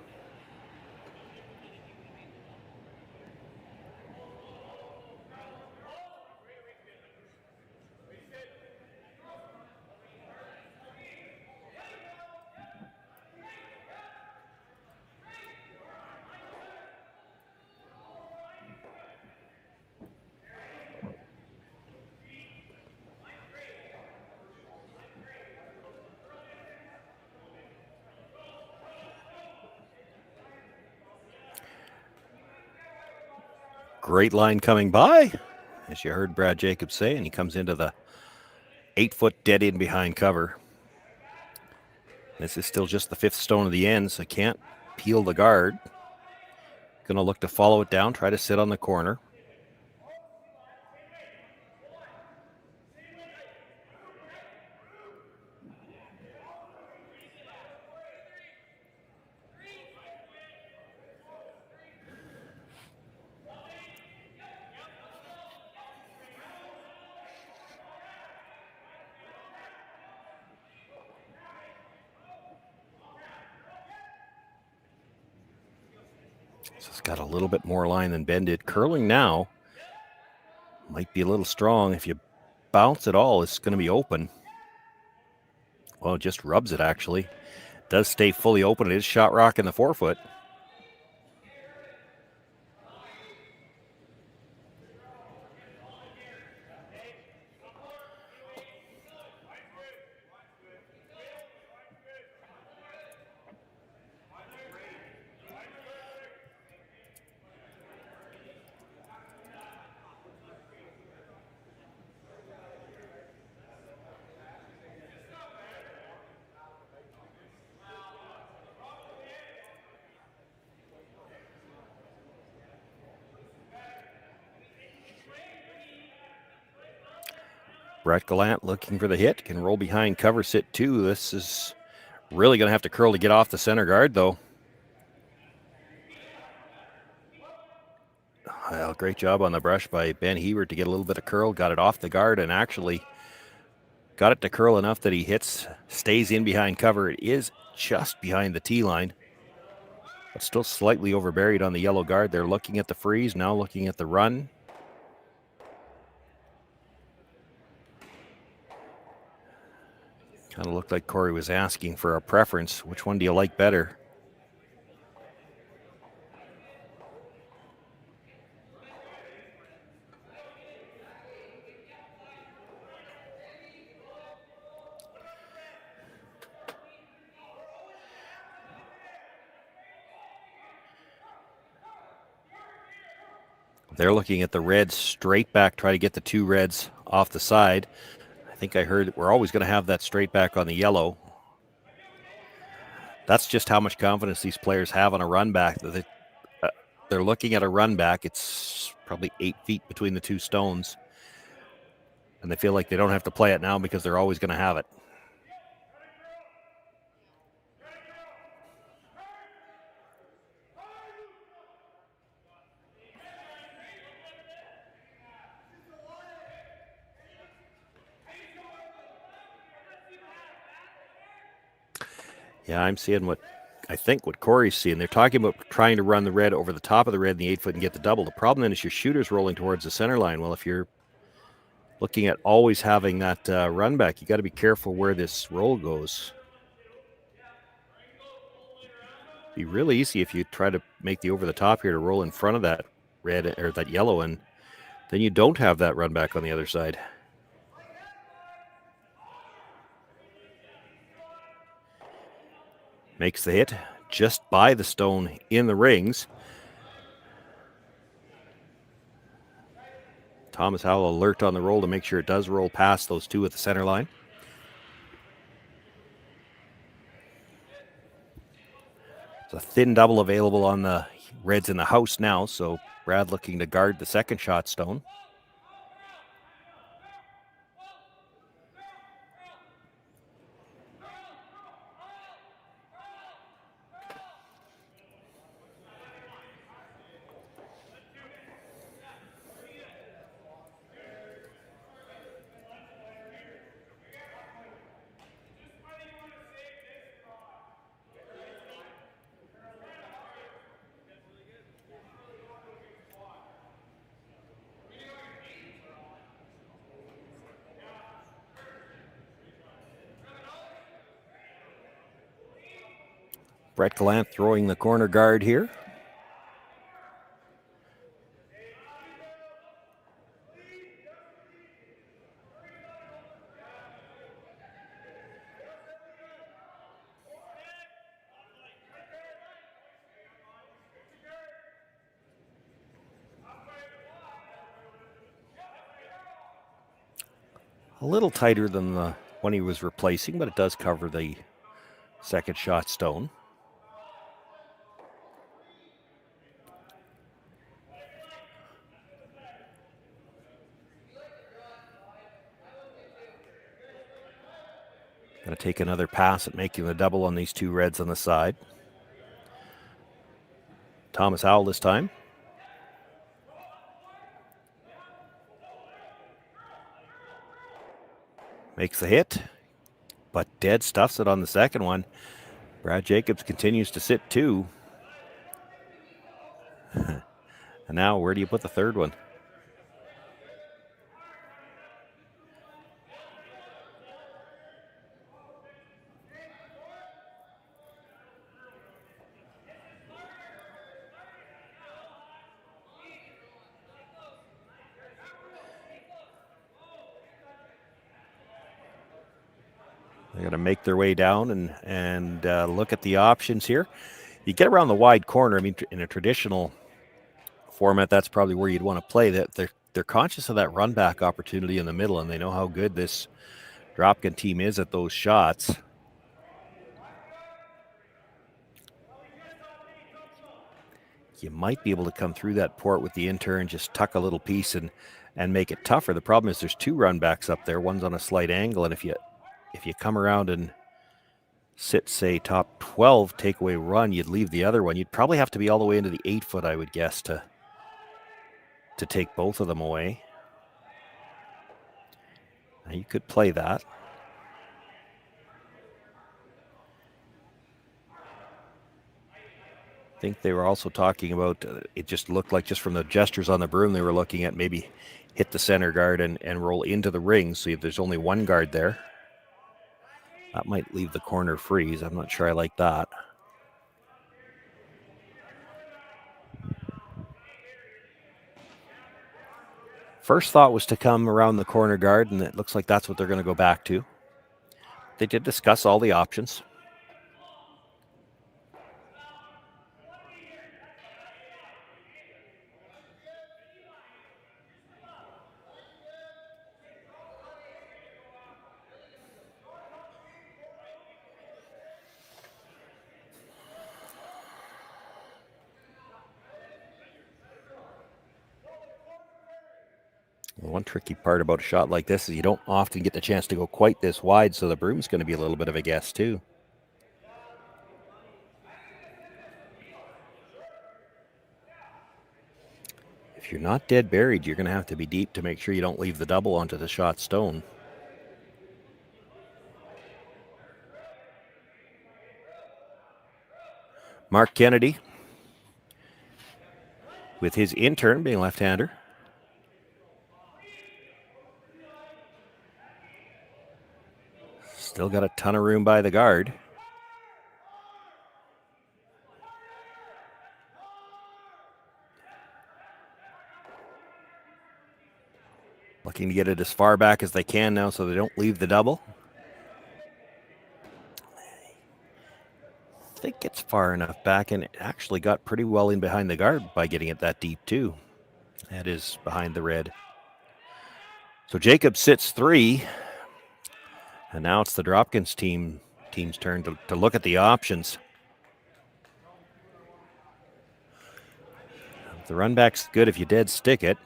Great line coming by, as you heard Brad Jacobs say, and he comes into the 8-foot dead in behind cover. This is still just the 5th stone of the end, so can't peel the guard. Going to look to follow it down, try to sit on the corner. So it's got a little bit more line than Ben did. Curling now might be a little strong. If you bounce at all, it's going to be open. Well, it just rubs it, actually. Does stay fully open. It is shot rock in the 4-foot. Brett Gallant looking for the hit. Can roll behind cover, sit 2. This is really going to have to curl to get off the center guard, though. Well, great job on the brush by Ben Hebert to get a little bit of curl. Got it off the guard and actually got it to curl enough that he hits, stays in behind cover. It is just behind the tee line, but still slightly overburied on the yellow guard. They're looking at the freeze, now looking at the run. Kind of looked like Korey was asking for a preference. Which one do you like better? They're looking at the reds straight back, try to get the two reds off the side. I think I heard we're always going to have that straight back on the yellow. That's just how much confidence these players have on a run back. They're looking at a run back. It's probably 8 feet between the two stones. And they feel like they don't have to play it now because they're always going to have it. Yeah, I'm seeing what Korey's seeing. They're talking about trying to run the red over the top of the red in the 8 foot and get the double. The problem then is your shooter's rolling towards the center line. Well, if you're looking at always having that run back, you got to be careful where this roll goes. Be really easy if you try to make the over the top here to roll in front of that red or that yellow, and then you don't have that run back on the other side. Makes the hit just by the stone in the rings. Thomas Howell alert on the roll to make sure it does roll past those two at the center line. There's a thin double available on the reds in the house now, so Brad looking to guard the second shot stone. Brett Gallant throwing the corner guard here. A little tighter than the one he was replacing, but it does cover the second shot stone. Going to take another pass at making the double on these two reds on the side. Thomas Howell this time. Makes the hit, but dead stuffs it on the second one. Brad Jacobs continues to sit two. And now where do you put the third one? They're going to make their way down and look at the options here. You get around the wide corner. I mean, in a traditional format, that's probably where you'd want to play. That they're conscious of that run back opportunity in the middle, and they know how good this Dropkin team is at those shots. You might be able to come through that port with the intern, just tuck a little piece and make it tougher. The problem is there's two run backs up there. One's on a slight angle, and if you come around and sit, say, top 12 takeaway run, you'd leave the other one. You'd probably have to be all the way into the 8 foot, I would guess, to take both of them away. Now you could play that. I think they were also talking about, it just looked like just from the gestures on the broom, they were looking at maybe hit the center guard and roll into the ring. So if there's only one guard there, that might leave the corner freeze. I'm not sure I like that. First thought was to come around the corner guard, and it looks like that's what they're going to go back to. They did discuss all the options. One tricky part about a shot like this is you don't often get the chance to go quite this wide, so the broom's going to be a little bit of a guess too. If you're not dead buried, you're going to have to be deep to make sure you don't leave the double onto the shot stone. Mark Kennedy, with his intern being left-hander. Still got a ton of room by the guard. Looking to get it as far back as they can now so they don't leave the double. I think it's far enough back, and it actually got pretty well in behind the guard by getting it that deep too. That is behind the red. So Jacob sits 3, and now it's the Dropkins team's turn to look at the options. The run back's good if you dead stick it.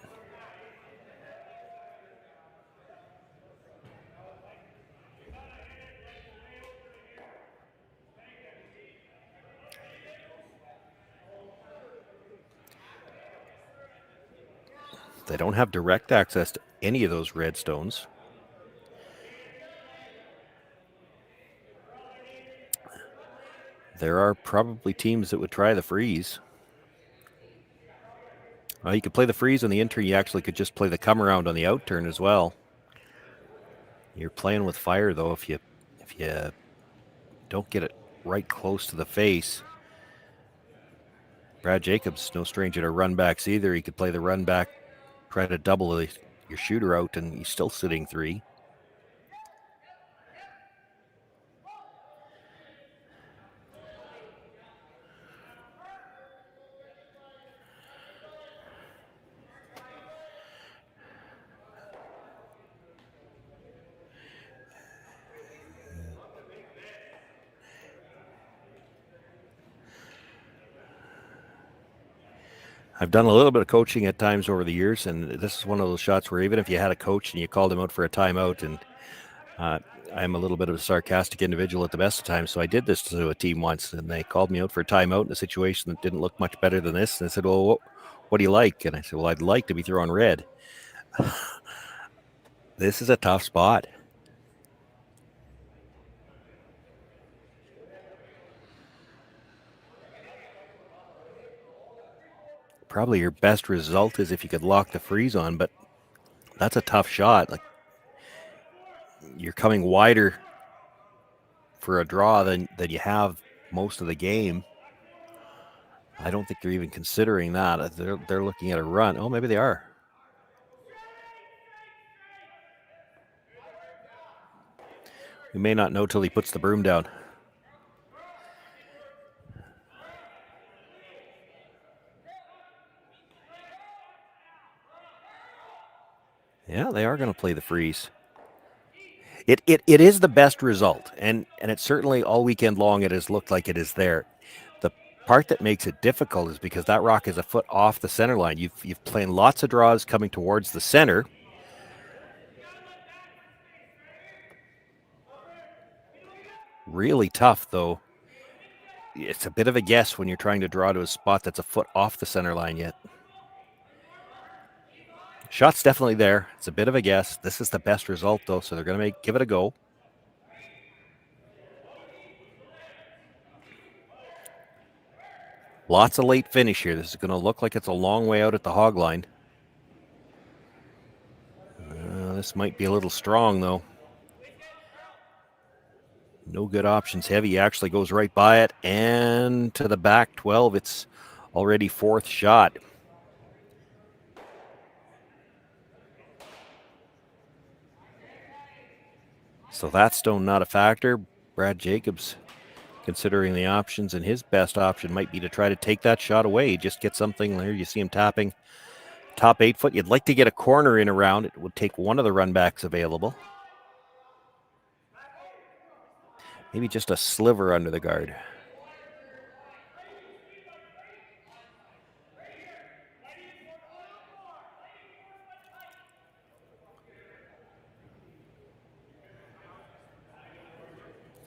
They don't have direct access to any of those red stones. There are probably teams that would try the freeze. Well, you could play the freeze on the in turn. You actually could just play the come around on the out turn as well. You're playing with fire though if you don't get it right close to the face. Brad Jacobs, no stranger to run backs either. He could play the run back, try to double your shooter out, and he's still sitting 3. I've done a little bit of coaching at times over the years, and this is one of those shots where even if you had a coach and you called him out for a timeout, and I'm a little bit of a sarcastic individual at the best of times, so I did this to a team once, and they called me out for a timeout in a situation that didn't look much better than this, and they said, well, what do you like? And I said, well, I'd like to be throwing red. This is a tough spot. Probably your best result is if you could lock the freeze on, but that's a tough shot. Like, you're coming wider for a draw than you have most of the game. I don't think they're even considering that. They're looking at a run. Oh, maybe they are. We may not know till he puts the broom down. Yeah, they are going to play the freeze. It is the best result, and it's certainly all weekend long it has looked like it is there. The part that makes it difficult is because that rock is a foot off the center line. You've played lots of draws coming towards the center. Really tough, though. It's a bit of a guess when you're trying to draw to a spot that's a foot off the center line yet. Shot's definitely there. It's a bit of a guess. This is the best result, though, so they're going to give it a go. Lots of late finish here. This is going to look like it's a long way out at the hog line. This might be a little strong, though. No good options. Heavy actually goes right by it and to the back 12. It's already 4th shot. So that stone not a factor. Brad Jacobs considering the options, and his best option might be to try to take that shot away. Just get something there. You see him tapping top 8 foot. You'd like to get a corner in around. It would take one of the run backs available. Maybe just a sliver under the guard.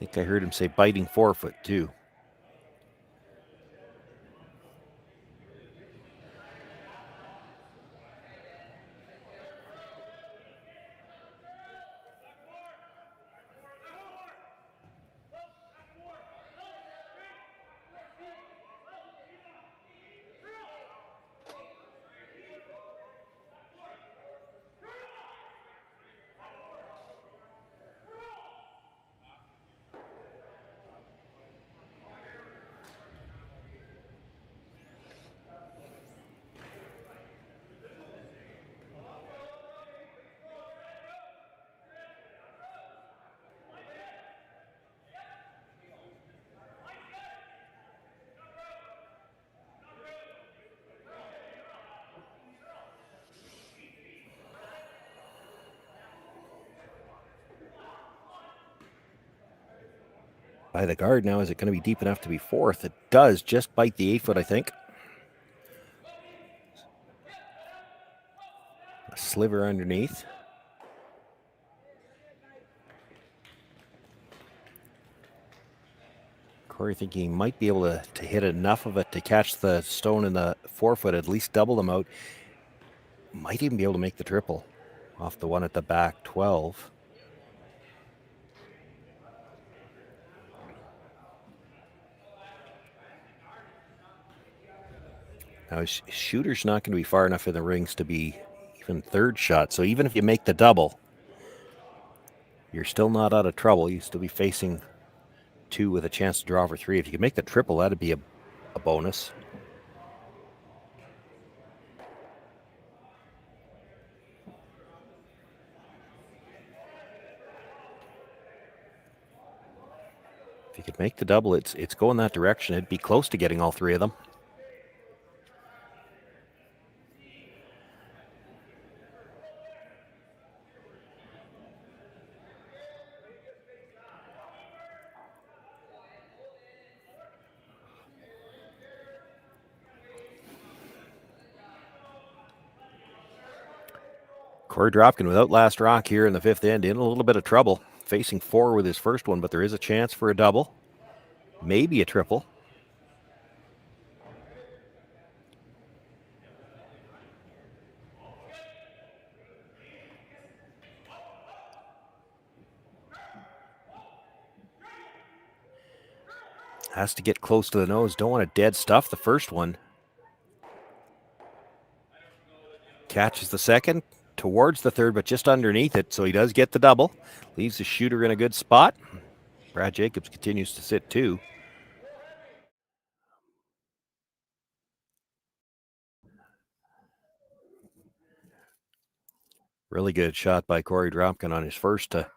think I heard him say biting forefoot too. By the guard now, is it going to be deep enough to be fourth? It does just bite the 8-foot, I think. A sliver underneath. Korey thinking he might be able to hit enough of it to catch the stone in the forefoot, at least double them out. Might even be able to make the triple off the one at the back, 12. Now his shooter's not going to be far enough in the rings to be even third shot. So even if you make the double, you're still not out of trouble. You still be facing 2 with a chance to draw for 3. If you can make the triple, that'd be a bonus. If you could make the double, it's going that direction. It'd be close to getting all 3 of them. Korey Dropkin without last rock here in the 5th end, in a little bit of trouble. Facing 4 with his first one, but there is a chance for a double. Maybe a triple. Has to get close to the nose. Don't want to dead stuff the first one. Catches the second. Towards the third, but just underneath it, so he does get the double. Leaves the shooter in a good spot. Brad Jacobs continues to sit 2. Really good shot by Korey Dropkin on his first to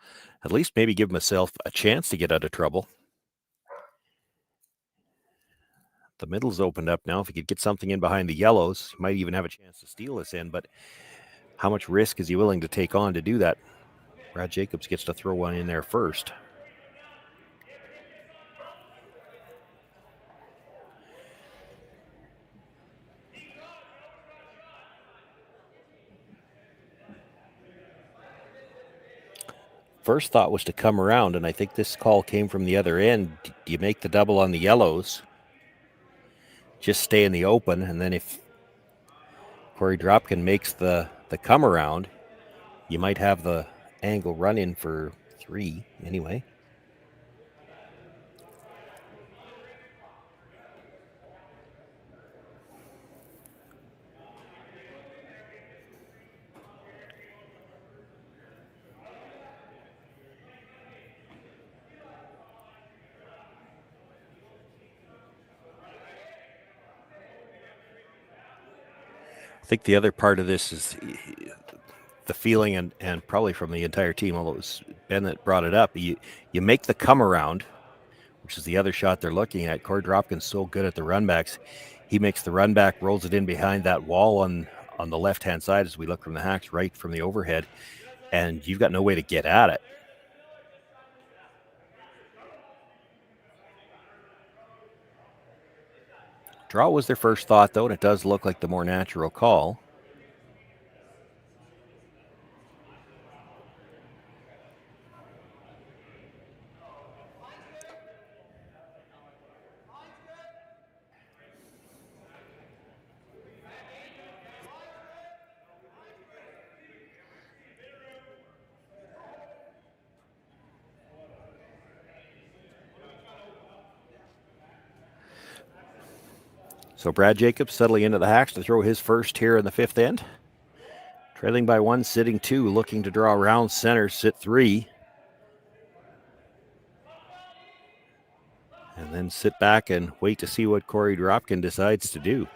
at least maybe give himself a chance to get out of trouble. The middle's opened up now. If he could get something in behind the yellows, he might even have a chance to steal this in, but how much risk is he willing to take on to do that? Brad Jacobs gets to throw one in there first. First thought was to come around, and I think this call came from the other end. Do you make the double on the yellows? Just stay in the open, and then if Korey Dropkin makes the come around, you might have the angle run in for 3 anyway. I think the other part of this is the feeling, and probably from the entire team, although it was Ben that brought it up, you make the come around, which is the other shot they're looking at. Korey Dropkin's so good at the run backs. He makes the run back, rolls it in behind that wall on the left-hand side as we look from the hacks, right from the overhead, and you've got no way to get at it. Draw was their first thought, though, and it does look like the more natural call. So Brad Jacobs settling into the hacks to throw his first here in the fifth end. Trailing by 1, sitting 2, looking to draw around center, sit 3. And then sit back and wait to see what Korey Dropkin decides to do.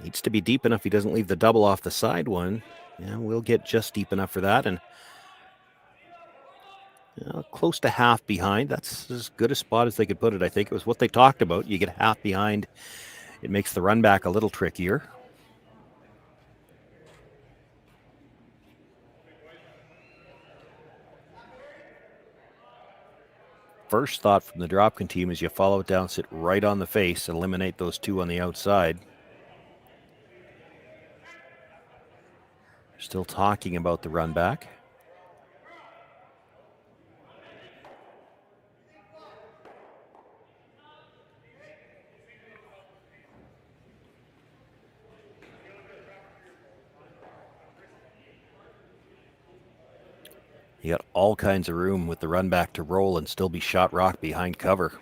Needs to be deep enough he doesn't leave the double off the side one. Yeah, we'll get just deep enough for that. And close to half behind. That's as good a spot as they could put it, I think. It was what they talked about. You get half behind. It makes the run back a little trickier. First thought from the Dropkin team is you follow it down, sit right on the face, and eliminate those 2 on the outside. Still talking about the run back. You got all kinds of room with the run back to roll and still be shot rock behind cover.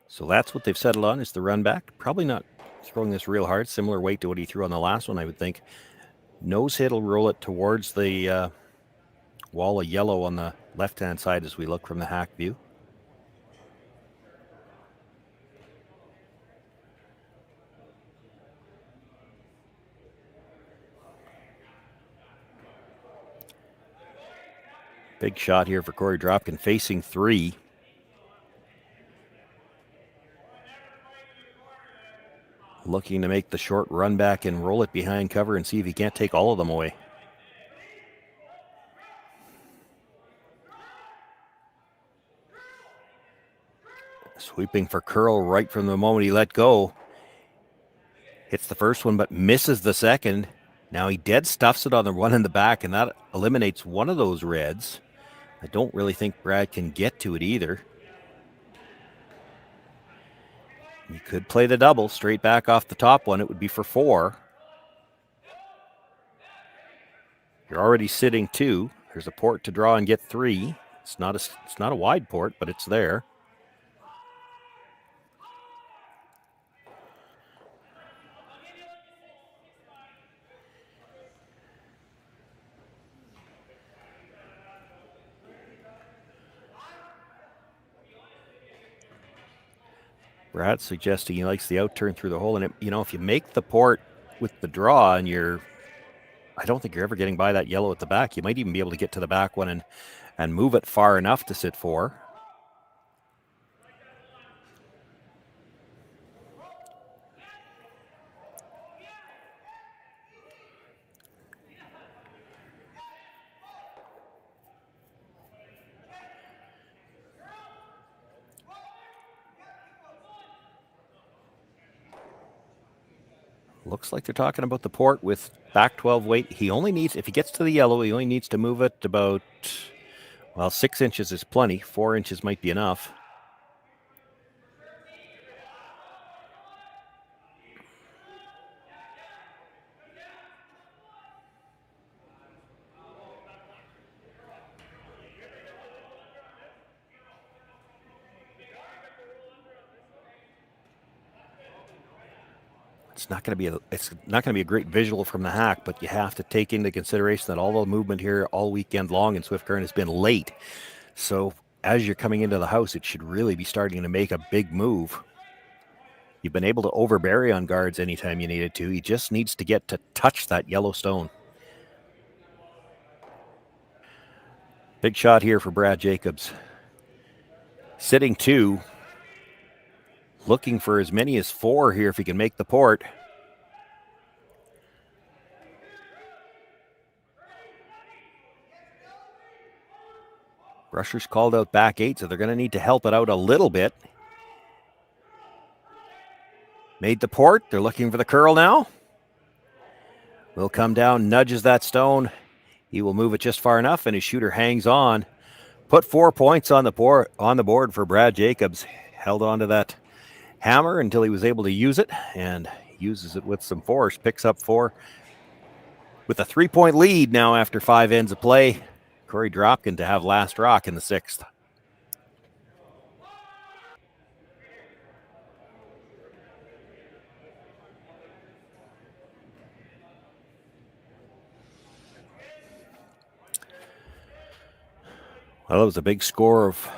So that's what they've settled on, is the run back. Probably not throwing this real hard. Similar weight to what he threw on the last one, I would think. Nose hit will roll it towards the wall of yellow on the left-hand side as we look from the hack view. Big shot here for Korey Dropkin, facing 3. Looking to make the short run back and roll it behind cover and see if he can't take all of them away. Sweeping for curl right from the moment he let go. Hits the first one but misses the second. Now he dead stuffs it on the one in the back, and that eliminates one of those reds. I don't really think Brad can get to it either. You could play the double straight back off the top one. It would be for 4. You're already sitting 2. There's a port to draw and get 3. It's not a wide port, but it's there. Brad suggesting he likes the out turn through the hole. And, if you make the port with the draw and I don't think you're ever getting by that yellow at the back. You might even be able to get to the back one and move it far enough to sit 4. Looks like they're talking about the port with back 12 weight. He only needs, if he gets to the yellow, he only needs to move it about, 6 inches is plenty. 4 inches might be enough. It's not going to be a great visual from the hack, but you have to take into consideration that all the movement here all weekend long in Swift Current has been late. So as you're coming into the house, it should really be starting to make a big move. You've been able to overbury on guards anytime you needed to. He just needs to get to touch that yellow stone. Big shot here for Brad Jacobs. Sitting 2. Looking for as many as 4 here if he can make the port. Brushers called out back 8, so they're going to need to help it out a little bit. Made the port. They're looking for the curl now. Will come down, nudges that stone. He will move it just far enough, and his shooter hangs on. Put 4 points on the board for Brad Jacobs. Held on to that hammer until he was able to use it, and uses it with some force. Picks up 4 with a 3-point lead now after 5 ends of play. Korey Dropkin to have last rock in the 6th. Well, it was a big score of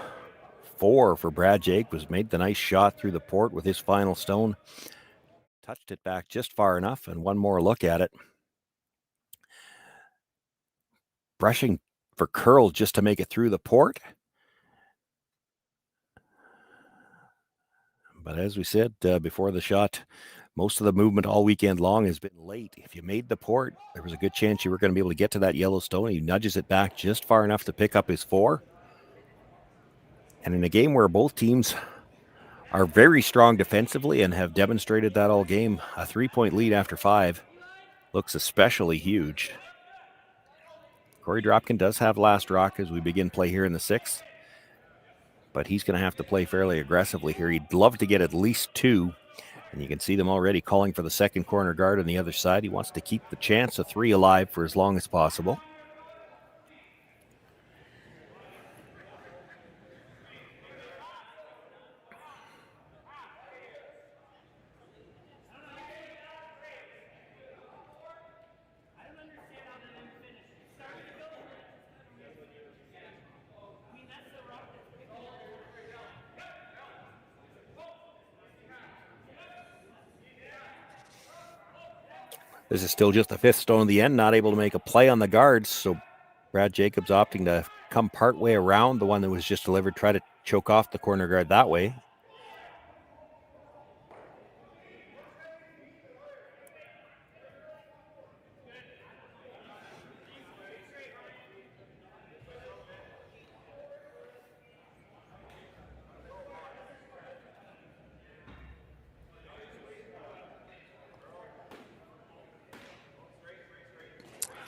4 for Brad Jacobs. Made the nice shot through the port with his final stone. Touched it back just far enough, and one more look at it. Brushing for curl just to make it through the port. But as we said before the shot, most of the movement all weekend long has been late. If you made the port, there was a good chance you were going to be able to get to that yellow stone. He nudges it back just far enough to pick up his 4. And in a game where both teams are very strong defensively and have demonstrated that all game, a 3-point lead after 5 looks especially huge. Korey Dropkin does have last rock as we begin play here in the 6th, but he's going to have to play fairly aggressively here. He'd love to get at least 2, and you can see them already calling for the second corner guard on the other side. He wants to keep the chance of 3 alive for as long as possible. This is still just the 5th stone of the end, not able to make a play on the guards, so Brad Jacobs opting to come partway around the one that was just delivered, try to choke off the corner guard that way.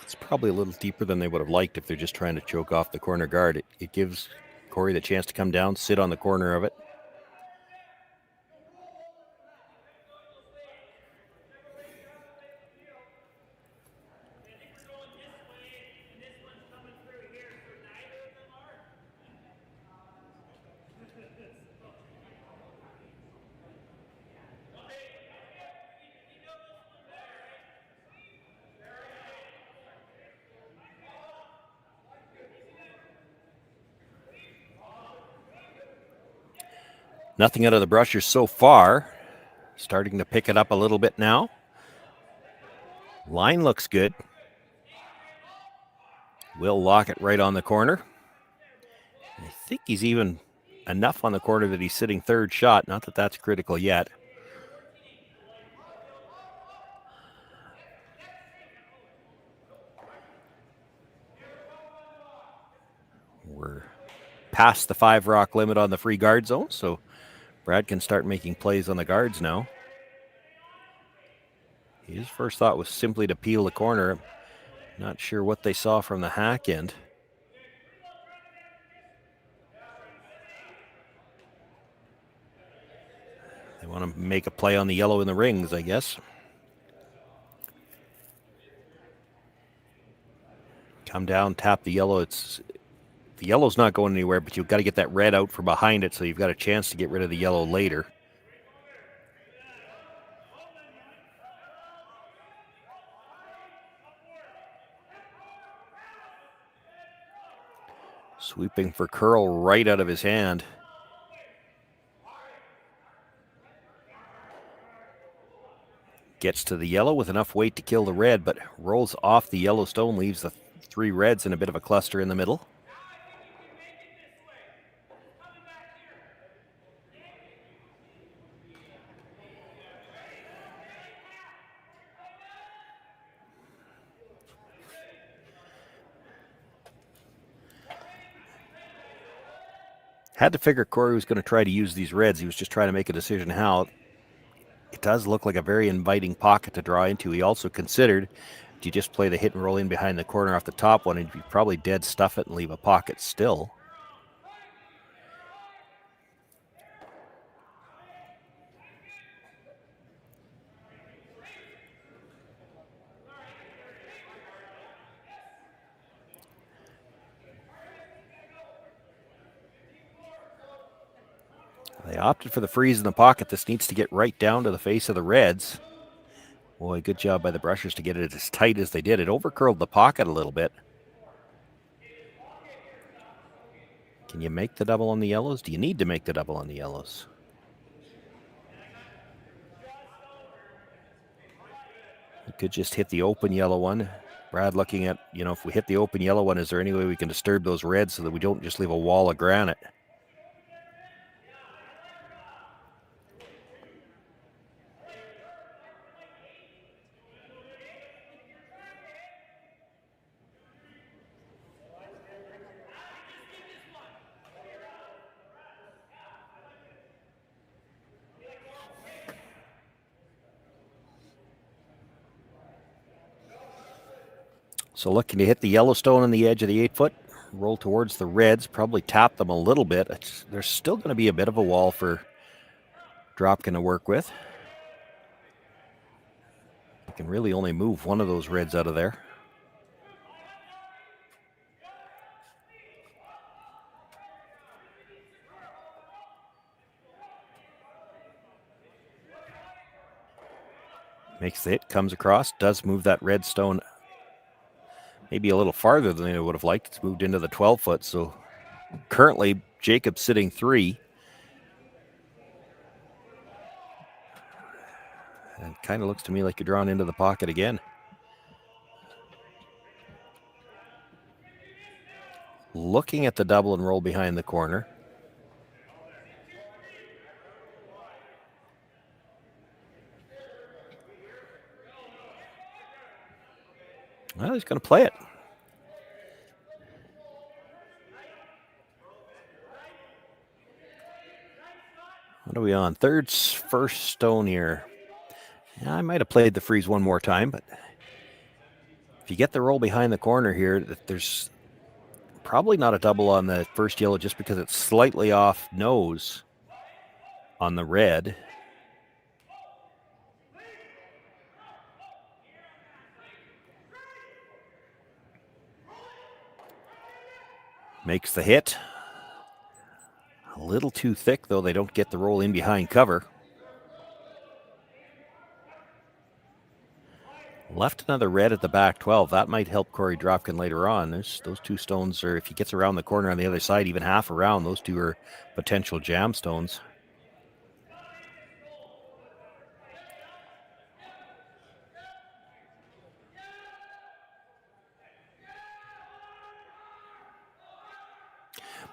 It's probably a little deeper than they would have liked if they're just trying to choke off the corner guard. It gives Korey the chance to come down, sit on the corner of it. Nothing out of the Brushers so far. Starting to pick it up a little bit now. Line looks good. Will lock it right on the corner. I think he's even enough on the corner that he's sitting 3rd shot. Not that that's critical yet. We're past the 5 rock limit on the free guard zone, so Brad can start making plays on the guards now. His first thought was simply to peel the corner. Not sure what they saw from the hack end. They want to make a play on the yellow in the rings, I guess. Come down, tap the yellow. The yellow's not going anywhere, but you've got to get that red out from behind it, so you've got a chance to get rid of the yellow later. Sweeping for curl right out of his hand. Gets to the yellow with enough weight to kill the red, but rolls off the yellow stone, leaves the 3 reds in a bit of a cluster in the middle. Had to figure Korey was going to try to use these reds. He was just trying to make a decision how. It does look like a very inviting pocket to draw into. He also considered, do you just play the hit and roll in behind the corner off the top one, and you probably dead stuff it and leave a pocket still. They opted for the freeze in the pocket. This needs to get right down to the face of the Reds. Boy, good job by the Brushers to get it as tight as they did. It overcurled the pocket a little bit. Can you make the double on the yellows? Do you need to make the double on the yellows? You could just hit the open yellow one. Brad looking at, if we hit the open yellow one, is there any way we can disturb those Reds so that we don't just leave a wall of granite? So looking to hit the Yellowstone on the edge of the 8-foot, roll towards the Reds, probably tap them a little bit. There's still going to be a bit of a wall for Dropkin to work with. You can really only move one of those Reds out of there. Makes the hit, comes across, does move that red stone maybe a little farther than they would have liked. It's moved into the 12-foot, so currently Jacob's sitting 3. And it kind of looks to me like you're drawn into the pocket again. Looking at the double and roll behind the corner. Well, he's going to play it. What are we on? First stone here. Yeah, I might have played the freeze one more time, but if you get the roll behind the corner here, there's probably not a double on the first yellow just because it's slightly off nose on the red. Makes the hit. A little too thick, though. They don't get the roll in behind cover. Left another red at the back 12. That might help Korey Dropkin later on. Those two stones are, if he gets around the corner on the other side, even half around, those two are potential jam stones.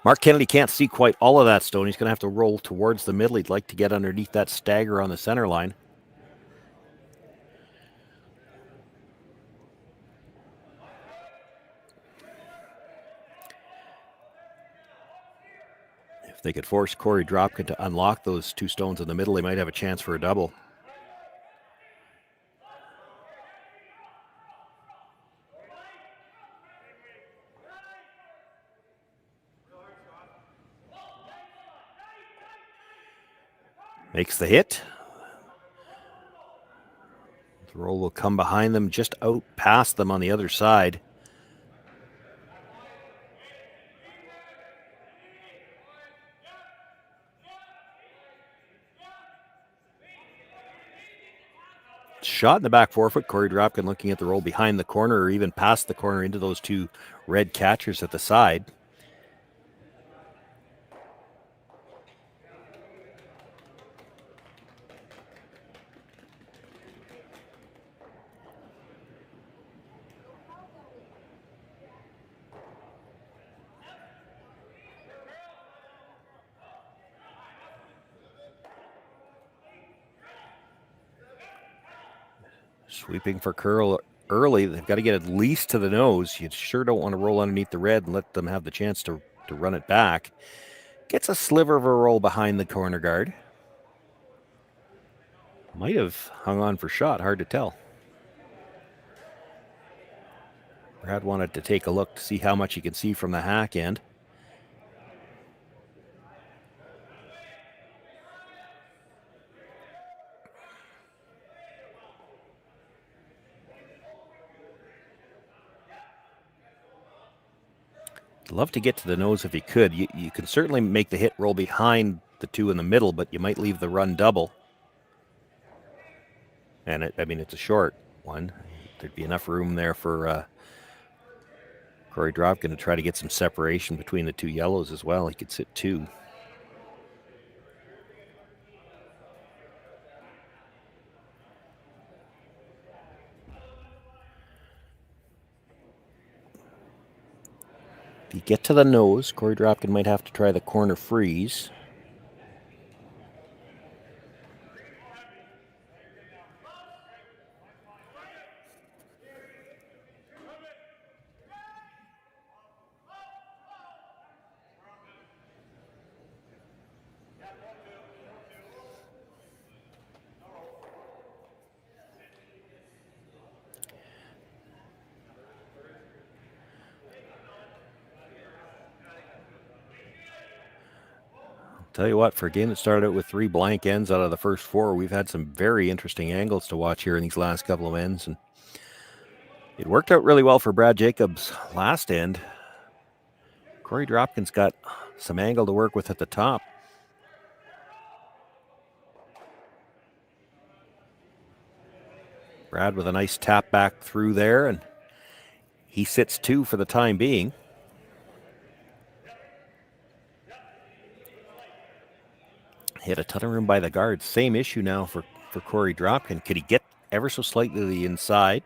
Mark Kennedy can't see quite all of that stone. He's going to have to roll towards the middle. He'd like to get underneath that stagger on the center line. If they could force Korey Dropkin to unlock those two stones in the middle, they might have a chance for a double. Makes the hit. The roll will come behind them, just out past them on the other side. Shot in the back 4-foot. Korey Dropkin looking at the roll behind the corner or even past the corner into those two red catchers at the side. Sweeping for curl early. They've got to get at least to the nose. You sure don't want to roll underneath the red and let them have the chance to run it back. Gets a sliver of a roll behind the corner guard. Might have hung on for shot, hard to tell. Brad wanted to take a look to see how much he can see from the hack end. Love to get to the nose if he could. You can certainly make the hit roll behind the two in the middle, but you might leave the run double. And it's a short one. There'd be enough room there for Korey Dropkin to try to get some separation between the two yellows as well. He could sit two. If you get to the nose, Korey Dropkin might have to try the corner freeze. Tell you what, for a game that started out with 3 blank ends out of the first 4, we've had some very interesting angles to watch here in these last couple of ends. And it worked out really well for Brad Jacobs last end. Korey Dropkin's got some angle to work with at the top. Brad with a nice tap back through there, and he sits 2 for the time being. Hit a ton of room by the guards. Same issue now for Korey Dropkin. Could he get ever so slightly to the inside?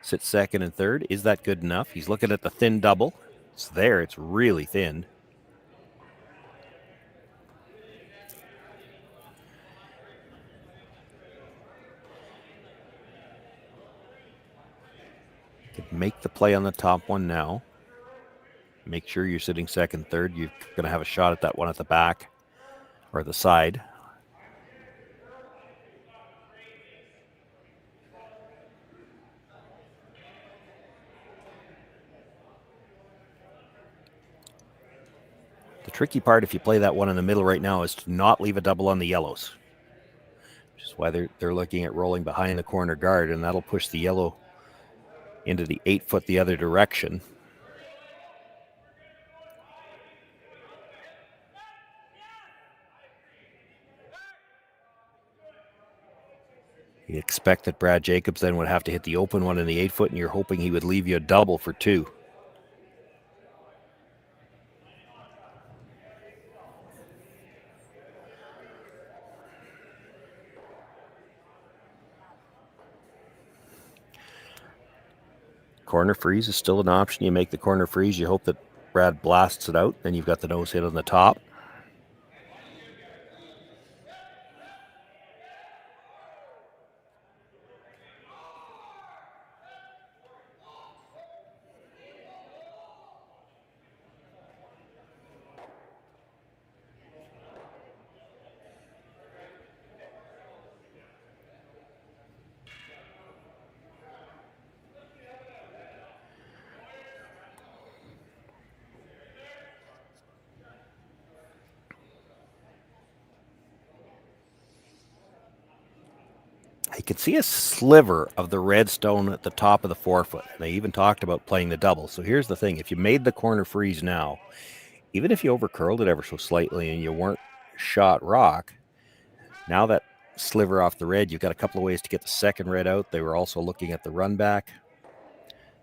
Sit second and third. Is that good enough? He's looking at the thin double. It's there. It's really thin. Could make the play on the top one now. Make sure you're sitting second, third. You're going to have a shot at that one at the back or the side. The tricky part, if you play that one in the middle right now, is to not leave a double on the yellows, which is why they're looking at rolling behind the corner guard, and that'll push the yellow into the 8-foot the other direction. You expect that Brad Jacobs then would have to hit the open one in the 8-foot, and you're hoping he would leave you a double for 2. Corner freeze is still an option. You make the corner freeze. You hope that Brad blasts it out. Then you've got the nose hit on the top. You can see a sliver of the red stone at the top of the 4-foot. They even talked about playing the double. So here's the thing. If you made the corner freeze now, even if you overcurled it ever so slightly and you weren't shot rock, now that sliver off the red, you've got a couple of ways to get the second red out. They were also looking at the run back.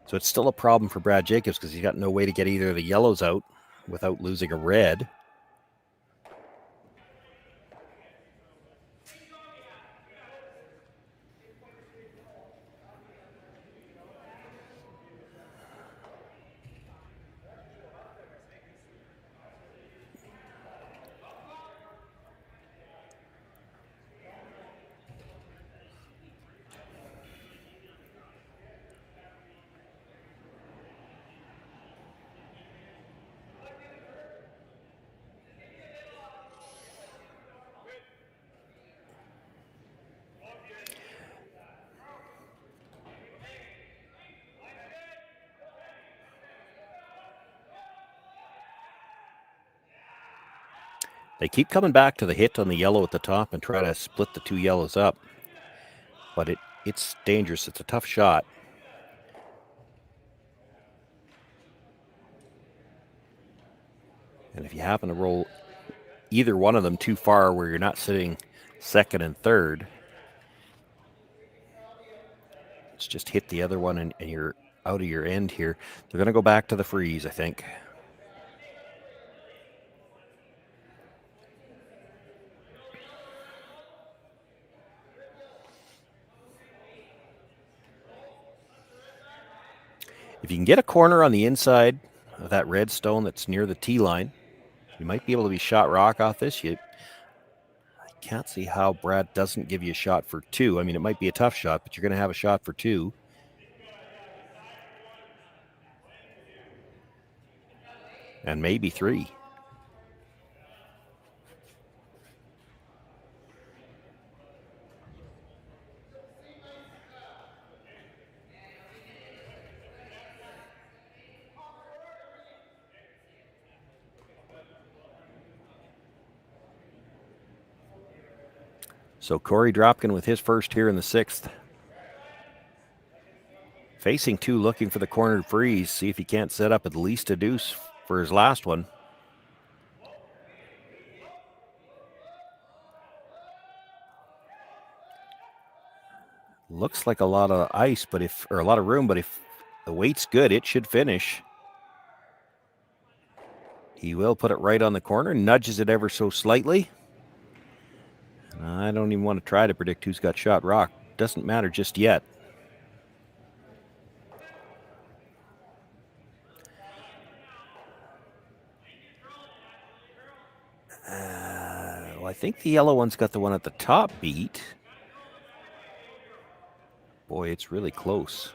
So it's still a problem for Brad Jacobs because he's got no way to get either of the yellows out without losing a red. They keep coming back to the hit on the yellow at the top and try to split the two yellows up. But it's dangerous. It's a tough shot. And if you happen to roll either one of them too far where you're not sitting second and third, it's just hit the other one and you're out of your end here. They're going to go back to the freeze, I think. If you can get a corner on the inside of that red stone that's near the tee line, you might be able to be shot rock off this. I can't see how Brad doesn't give you a shot for two. I mean, it might be a tough shot, but you're going to have a shot for two. And maybe three. So Korey Dropkin with his first here in the sixth. Facing two, looking for the cornered freeze. See if he can't set up at least a deuce for his last one. Looks like a lot of ice, or a lot of room, but if the weight's good, it should finish. He will put it right on the corner, nudges it ever so slightly. I don't even want to try to predict who's got shot rock. Doesn't matter just yet. Well, I think the yellow one's got the one at the top beat. Boy, it's really close.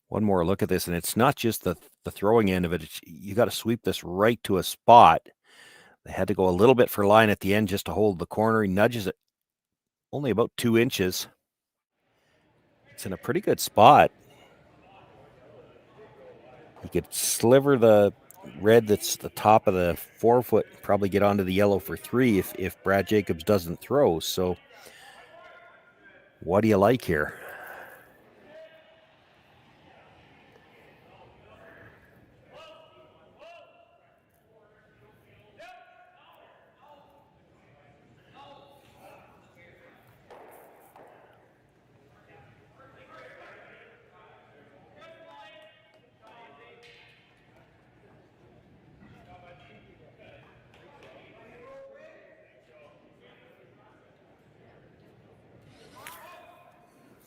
One more look at this, and it's not just the throwing end of it. You got to sweep this right to a spot. They had to go a little bit for line at the end just to hold the corner. He nudges it only about 2 inches. It's in a pretty good spot. He could sliver the red that's the top of the 4 foot, probably get onto the yellow for three if Brad Jacobs doesn't throw. So what do you like here?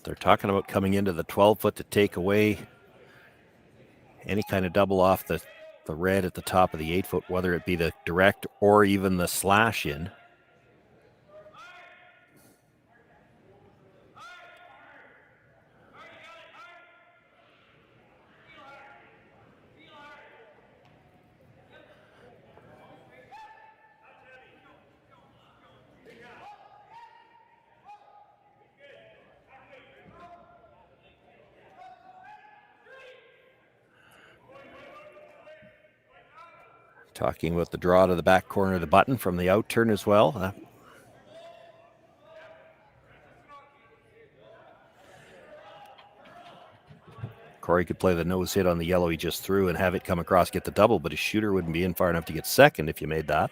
They're talking about coming into the 12 foot to take away any kind of double off the red at the top of the 8 foot, whether it be the direct or even the slash in. Talking about the draw to the back corner of the button from the out turn as well. Korey could play the nose hit on the yellow he just threw and have it come across, get the double, but his shooter wouldn't be in far enough to get second if you made that.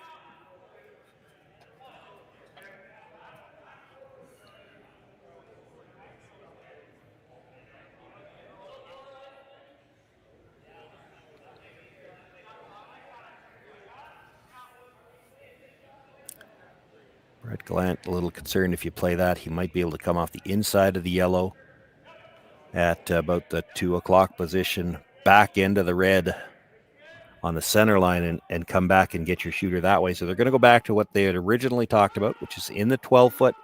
Brett Gallant a little concerned if you play that. He might be able to come off the inside of the yellow at about the 2 o'clock position, back into the red on the center line and come back and get your shooter that way. So they're going to go back to what they had originally talked about, which is in the 12 foot,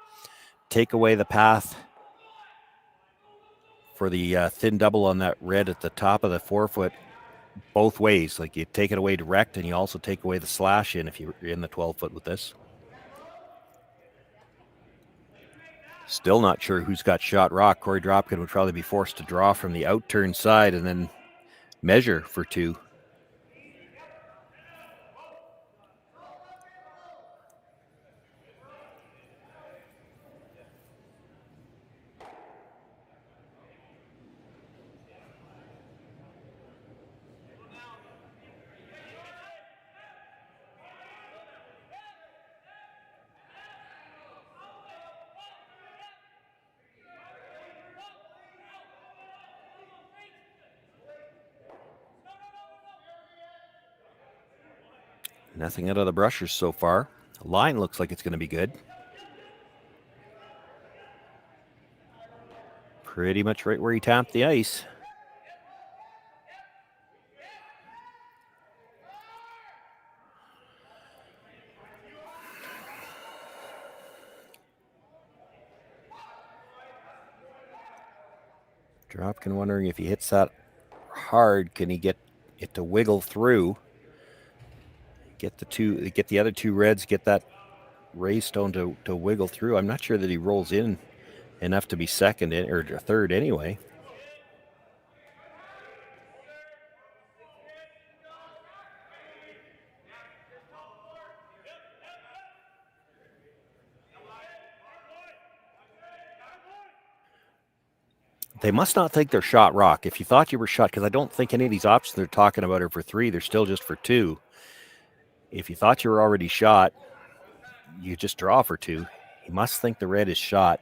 take away the path for the thin double on that red at the top of the 4 foot both ways. Like you take it away direct and you also take away the slash in if you're in the 12 foot with this. Still not sure who's got shot rock. Korey Dropkin would probably be forced to draw from the out-turn side and then measure for 2. Nothing out of the brushers so far. The line looks like it's going to be good. Pretty much right where he tapped the ice. Dropkin wondering if he hits that hard, can he get it to wiggle through? Get the other 2 reds, get that ray stone to wiggle through. I'm not sure that he rolls in enough to be second or third anyway. They must not think they're shot rock. If you thought you were shot, because I don't think any of these options they're talking about are for 3, they're still just for 2. If you thought you were already shot, you just draw for 2. You must think the red is shot.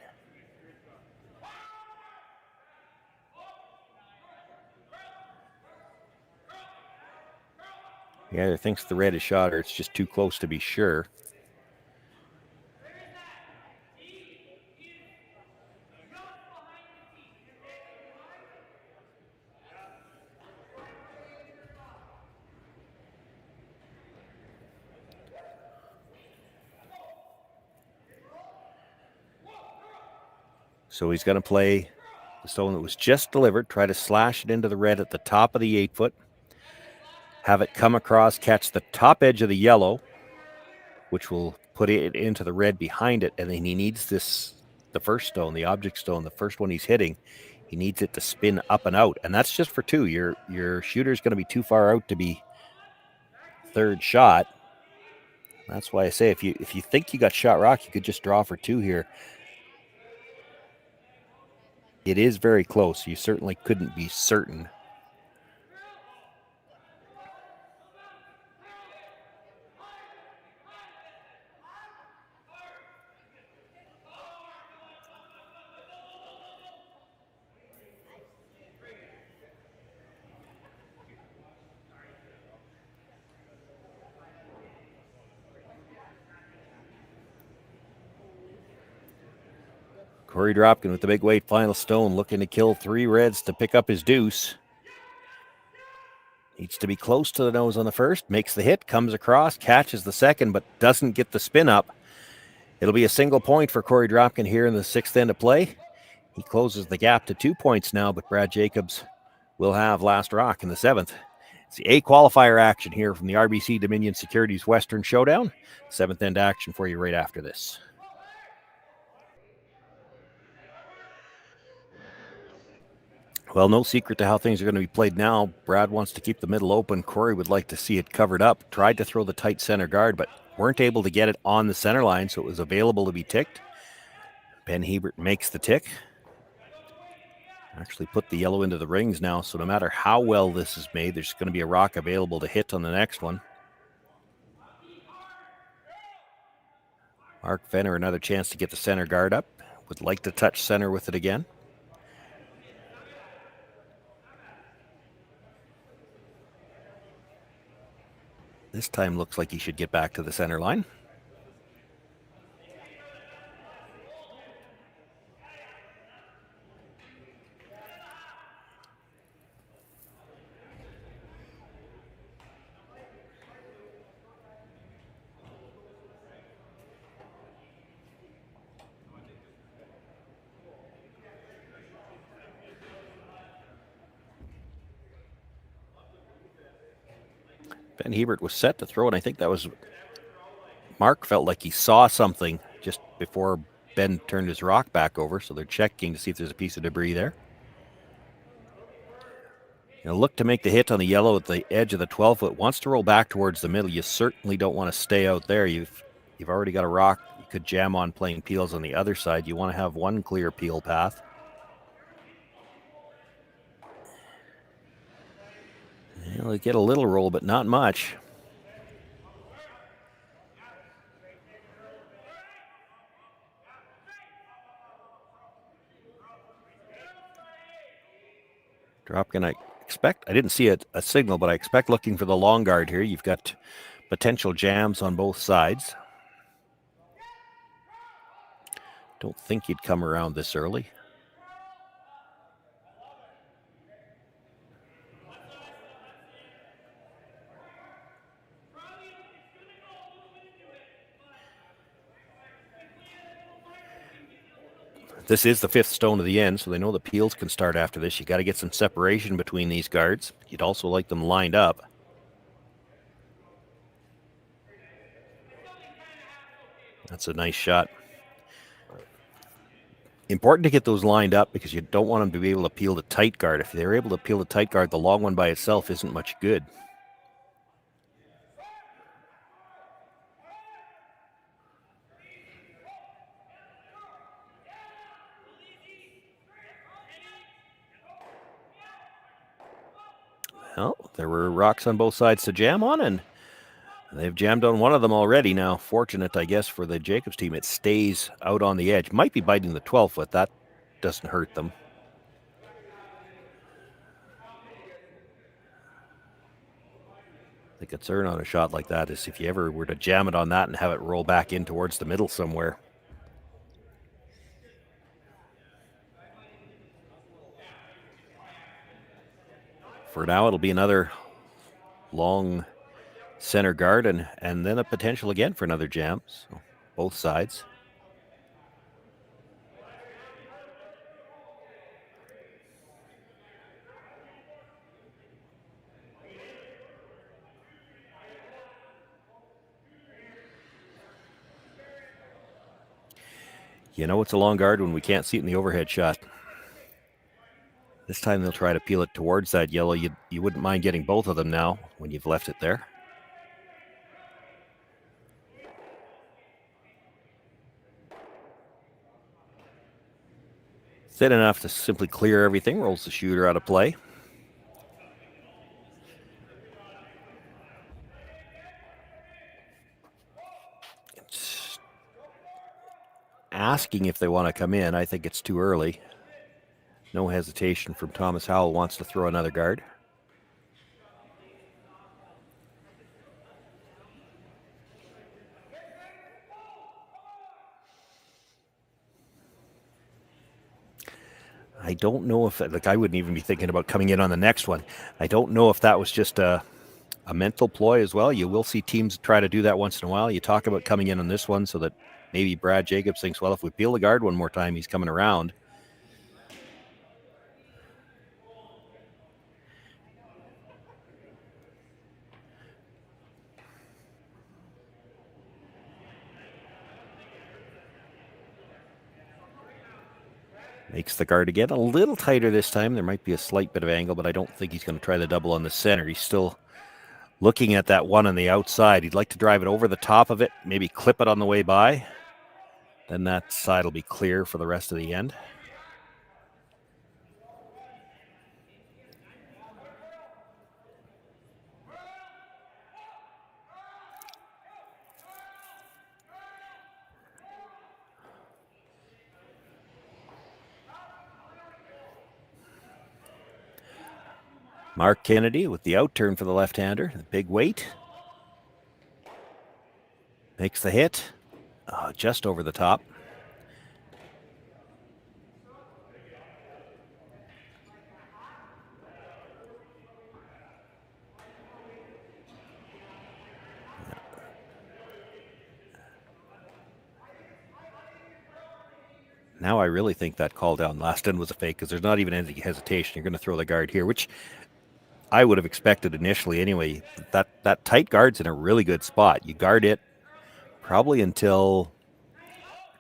He either thinks the red is shot or it's just too close to be sure. So he's going to play the stone that was just delivered, try to slash it into the red at the top of the 8-foot, have it come across, catch the top edge of the yellow, which will put it into the red behind it, and then he needs the first stone, the object stone, the first one he's hitting, he needs it to spin up and out, and that's just for 2. Your shooter's going to be too far out to be third shot. That's why I say if you think you got shot rock, you could just draw for 2 here. It is very close. You certainly couldn't be certain. Korey Dropkin with the big weight final stone, looking to kill 3 reds to pick up his deuce. Needs to be close to the nose on the first, makes the hit, comes across, catches the second, but doesn't get the spin up. It'll be a single point for Korey Dropkin here in the 6th end of play. He closes the gap to 2 points now, but Brad Jacobs will have last rock in the 7th. It's the A qualifier action here from the RBC Dominion Securities Western Showdown. 7th end action for you right after this. Well, no secret to how things are going to be played now. Brad wants to keep the middle open. Korey would like to see it covered up. Tried to throw the tight center guard, but weren't able to get it on the center line, so it was available to be ticked. Ben Hebert makes the tick. Actually put the yellow into the rings now, so no matter how well this is made, there's going to be a rock available to hit on the next one. Mark Fenner, another chance to get the center guard up. Would like to touch center with it again. This time looks like he should get back to the center line. Ben Hebert was set to throw, and I think that was Mark felt like he saw something just before Ben turned his rock back over, so they're checking to see if there's a piece of debris there. Look to make the hit on the yellow at the edge of the 12-foot. Wants to roll back towards the middle. You certainly don't want to stay out there. You've already got a rock you could jam on playing peels on the other side. You want to have one clear peel path. They get a little roll, but not much. Dropkin, I didn't see a signal, but I expect looking for the long guard here. You've got potential jams on both sides. Don't think you'd come around this early. This is the fifth stone of the end, so they know the peels can start after this. You got to get some separation between these guards. You'd also like them lined up. That's a nice shot. Important to get those lined up because you don't want them to be able to peel the tight guard. If they're able to peel the tight guard, the long one by itself isn't much good. Well, there were rocks on both sides to jam on, and they've jammed on one of them already. Now, fortunate, I guess, for the Jacobs team, it stays out on the edge. Might be biting the 12-foot. That doesn't hurt them. The concern on a shot like that is if you ever were to jam it on that and have it roll back in towards the middle somewhere. For now, it'll be another long center guard and then a potential again for another jam. So both sides. You know it's a long guard when we can't see it in the overhead shot. This time they'll try to peel it towards that yellow. You wouldn't mind getting both of them now when you've left it there. Thin enough to simply clear everything. Rolls the shooter out of play. It's asking if they want to come in. I think it's too early. No hesitation from Thomas Howell. Wants to throw another guard. I don't know if, like, I wouldn't even be thinking about coming in on the next one. I don't know if that was just a mental ploy as well. You will see teams try to do that once in a while. You talk about coming in on this one so that maybe Brad Jacobs thinks, well, if we peel the guard one more time, he's coming around. Makes the guard again a little tighter this time. There might be a slight bit of angle, but I don't think he's going to try the double on the center. He's still looking at that one on the outside. He'd like to drive it over the top of it, maybe clip it on the way by. Then that side will be clear for the rest of the end. Mark Kennedy with the outturn for the left-hander. The big weight. Makes the hit. Just over the top. Now I really think that call down last end was a fake because there's not even any hesitation. You're going to throw the guard here, which I would have expected initially anyway. That tight guard's in a really good spot. You guard it probably until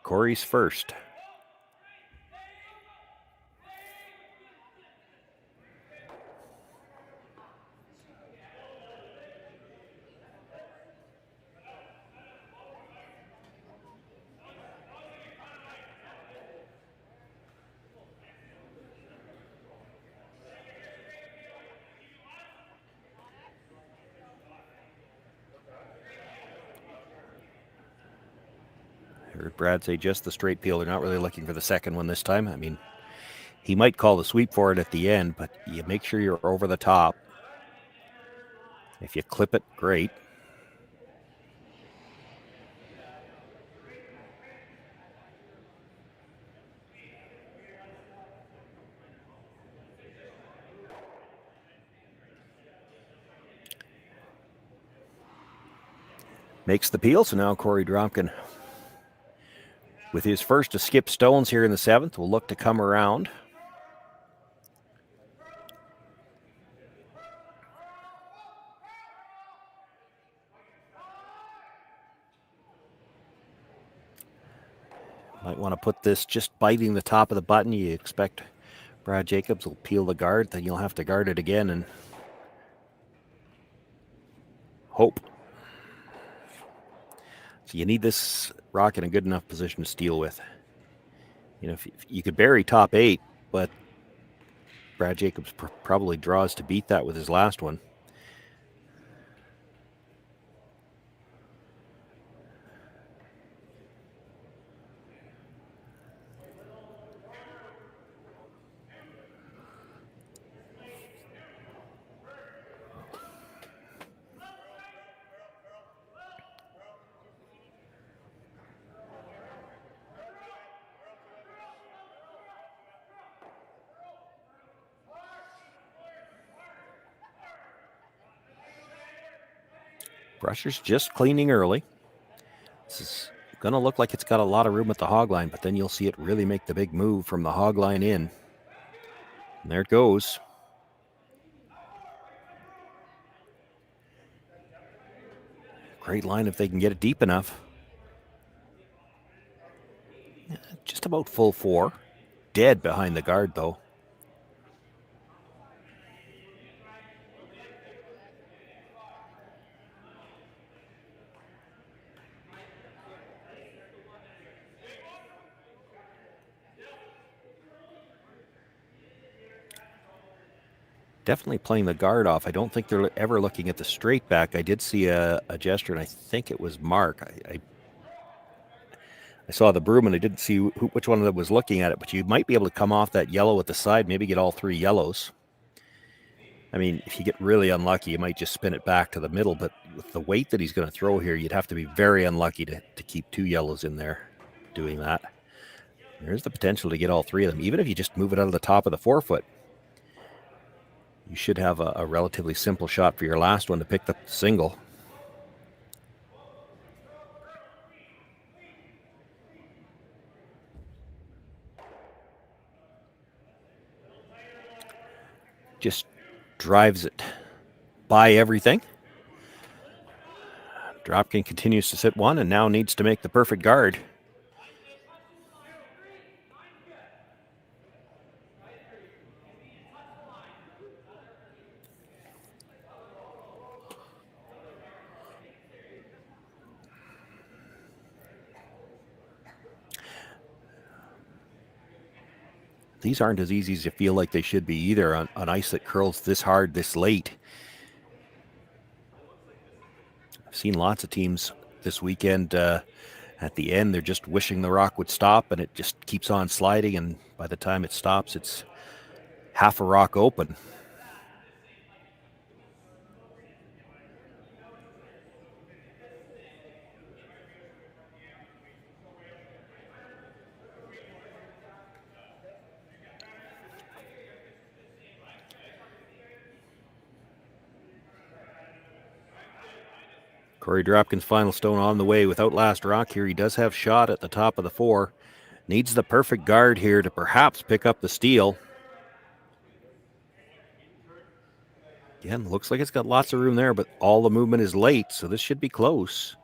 Korey's first. I heard Brad say just the straight peel. They're not really looking for the second one this time. I mean, he might call the sweep for it at the end, but you make sure you're over the top. If you clip it, great. Makes the peel, so now Korey Dropkin, with his first to skip stones here in the 7th, will look to come around. Might want to put this just biting the top of the button. You expect Brad Jacobs will peel the guard, then you'll have to guard it again and hope. So you need this rock in a good enough position to steal with. You know, if you could bury top 8, but Brad Jacobs probably draws to beat that with his last one. Brusher's just cleaning early. This is going to look like it's got a lot of room at the hog line, but then you'll see it really make the big move from the hog line in. And there it goes. Great line if they can get it deep enough. Just about full 4. Dead behind the guard, though. Definitely playing the guard off. I don't think they're ever looking at the straight back. I did see a gesture, and I think it was Mark. I saw the broom, and I didn't see which one of them was looking at it, but you might be able to come off that yellow at the side, maybe get all 3 yellows. I mean, if you get really unlucky, you might just spin it back to the middle, but with the weight that he's going to throw here, you'd have to be very unlucky to keep 2 yellows in there doing that. There's the potential to get all 3 of them, even if you just move it out of the top of the 4-foot. You should have a relatively simple shot for your last one to pick the single. Just drives it by everything. Dropkin continues to sit 1 and now needs to make the perfect guard. These aren't as easy as you feel like they should be either on ice that curls this hard this late. I've seen lots of teams this weekend at the end, they're just wishing the rock would stop, and it just keeps on sliding, and by the time it stops, it's half a rock open. Korey Dropkin's final stone on the way without last rock here. He does have shot at the top of the 4. Needs the perfect guard here to perhaps pick up the steal. Again, looks like it's got lots of room there, but all the movement is late, so this should be close.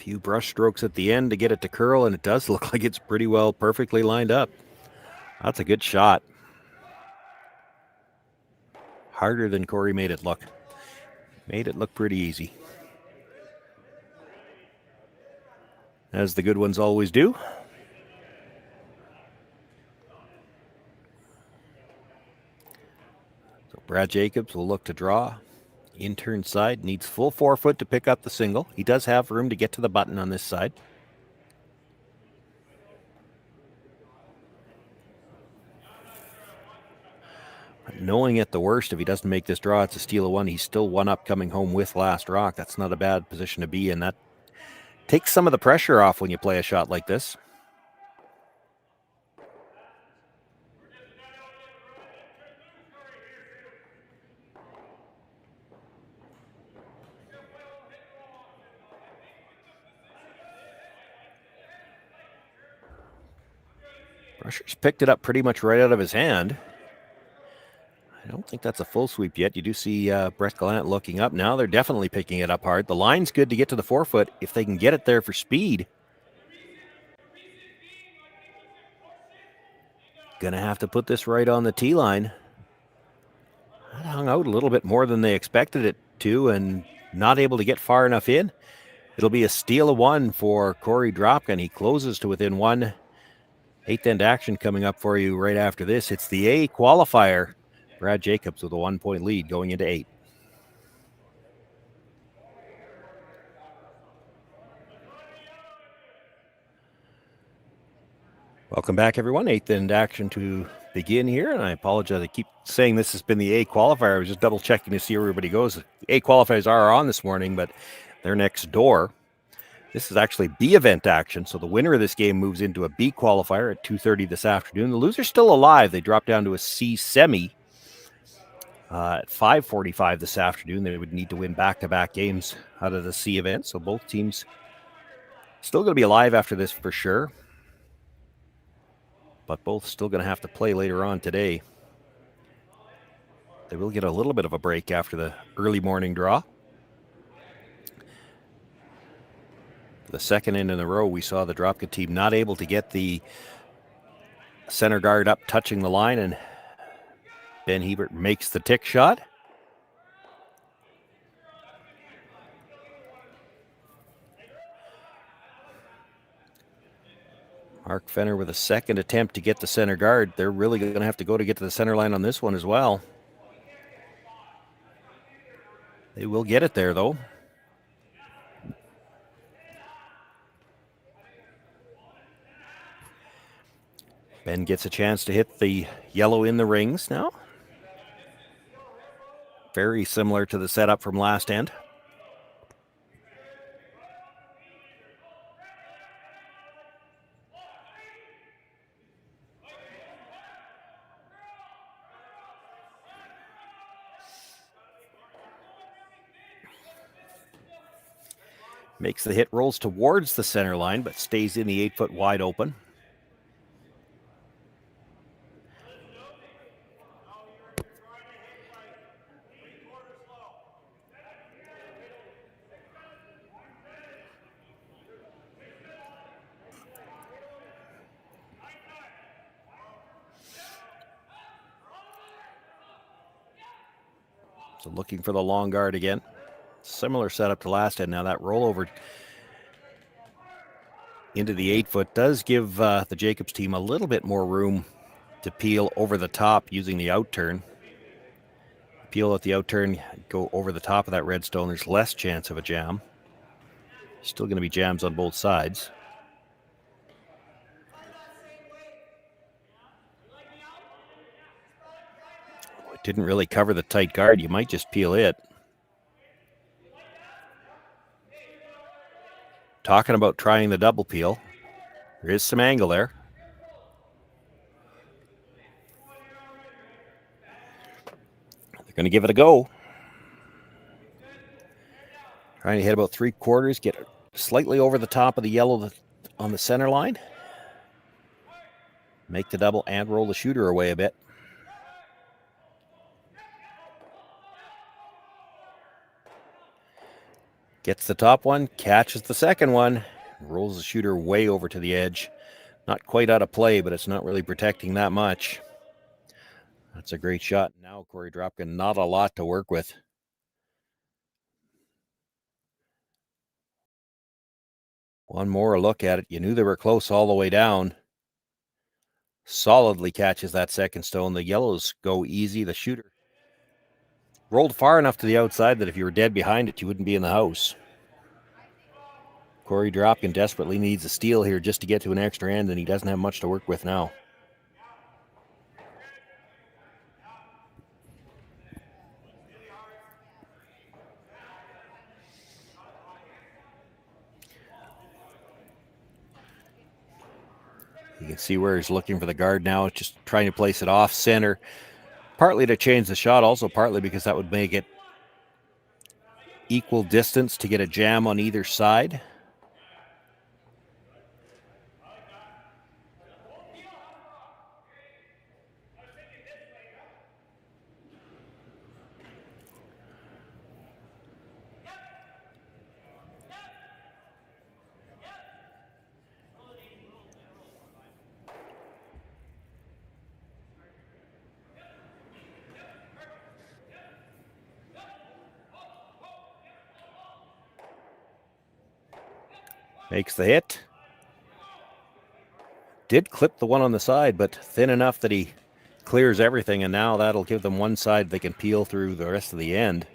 few brush strokes at the end to get it to curl, and it does look like it's pretty well perfectly lined up. That's a good shot. Harder than Korey made it look. Made it look pretty easy. As the good ones always do. So Brad Jacobs will look to draw. In-turn side, needs full 4-foot to pick up the single. He does have room to get to the button on this side. But knowing at the worst, if he doesn't make this draw, it's a steal of one. He's still one up coming home with last rock. That's not a bad position to be in. That takes some of the pressure off when you play a shot like this. Brusher's picked it up pretty much right out of his hand. I don't think that's a full sweep yet. You do see Brett Gallant looking up. Now they're definitely picking it up hard. The line's good to get to the 4-foot if they can get it there for speed. Gonna have to put this right on the tee line. That hung out a little bit more than they expected it to and not able to get far enough in. It'll be a steal of one for Korey Dropkin. He closes to within one. 8th end action coming up for you right after this. It's the A qualifier. Brad Jacobs with a 1-point lead going into 8. Welcome back, everyone. 8th end action to begin here, and I apologize. I keep saying this has been the A qualifier. I was just double checking to see where everybody goes. The A qualifiers are on this morning, but they're next door. This is actually B event action, so the winner of this game moves into a B qualifier at 2:30 this afternoon. The loser's still alive. They drop down to a C semi at 5:45 this afternoon. They would need to win back-to-back games out of the C event, so both teams still going to be alive after this for sure, but both still going to have to play later on today. They will get a little bit of a break after the early morning draw. The second in a row, we saw the Dropkin team not able to get the center guard up touching the line, and Ben Hebert makes the tick shot. Mark Fenner with a second attempt to get the center guard. They're really going to have to go to get to the center line on this one as well. They will get it there, though. Ben gets a chance to hit the yellow in the rings now. Very similar to the setup from last end. Makes the hit, rolls towards the center line, but stays in the 8-foot wide open. So looking for the long guard again. Similar setup to last end. Now that rollover into the 8-foot does give the Jacobs team a little bit more room to peel over the top using the out turn. Peel at the out turn, go over the top of that redstone. There's less chance of a jam. Still going to be jams on both sides. It didn't really cover the tight guard. You might just peel it. Talking about trying the double peel. There is some angle there. They're going to give it a go. Trying to hit about 3/4, get slightly over the top of the yellow on the center line. Make the double and roll the shooter away a bit. Gets the top one, catches the second one, rolls the shooter way over to the edge. Not quite out of play, but it's not really protecting that much. That's a great shot. Now Korey Dropkin, not a lot to work with. One more look at it. You knew they were close all the way down. Solidly catches that second stone. The yellows go easy. The shooter rolled far enough to the outside that if you were dead behind it, you wouldn't be in the house. Korey Dropkin desperately needs a steal here just to get to an extra end, and he doesn't have much to work with now. You can see where he's looking for the guard now, just trying to place it off center, partly to change the shot, also partly because that would make it equal distance to get a jam on either side. Makes the hit. Did clip the one on the side, but thin enough that he clears everything, and now that'll give them one side they can peel through the rest of the end.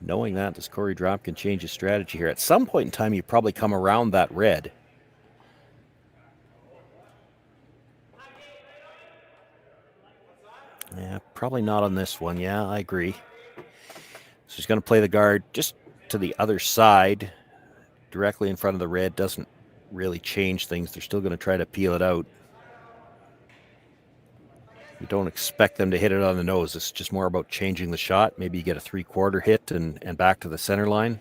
Knowing that, does Korey Dropkin change his strategy here? At some point in time, you probably come around that red. Yeah, probably not on this one. Yeah, I agree. So he's going to play the guard just to the other side, directly in front of the red. Doesn't really change things. They're still going to try to peel it out. You don't expect them to hit it on the nose. It's just more about changing the shot. Maybe you get a 3/4 hit and back to the center line.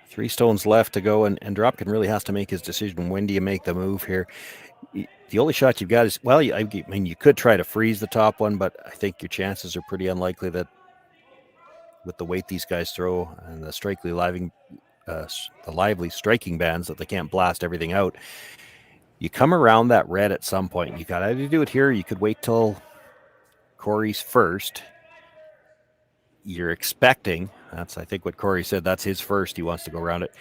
Three stones left to go, and Dropkin really has to make his decision. When do you make the move here? The only shot you've got is, well, I mean, you could try to freeze the top one, but I think your chances are pretty unlikely that with the weight these guys throw and the lively striking bands that they can't blast everything out. You come around that red at some point. You got to either do it here. You could wait till Korey's first. You're expecting, that's I think what Korey said, that's his first. He wants to go around it.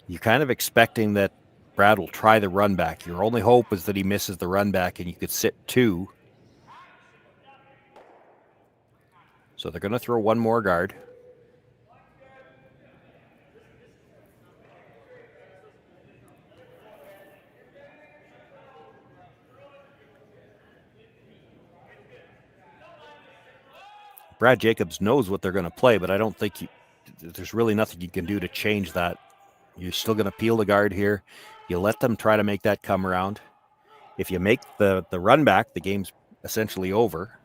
You're kind of expecting that Brad will try the run back. Your only hope is that he misses the run back and you could sit two. So they're going to throw one more guard. Brad Jacobs knows what they're going to play, but I don't think there's really nothing you can do to change that. You're still going to peel the guard here. You let them try to make that come around. If you make the run back, the game's essentially over.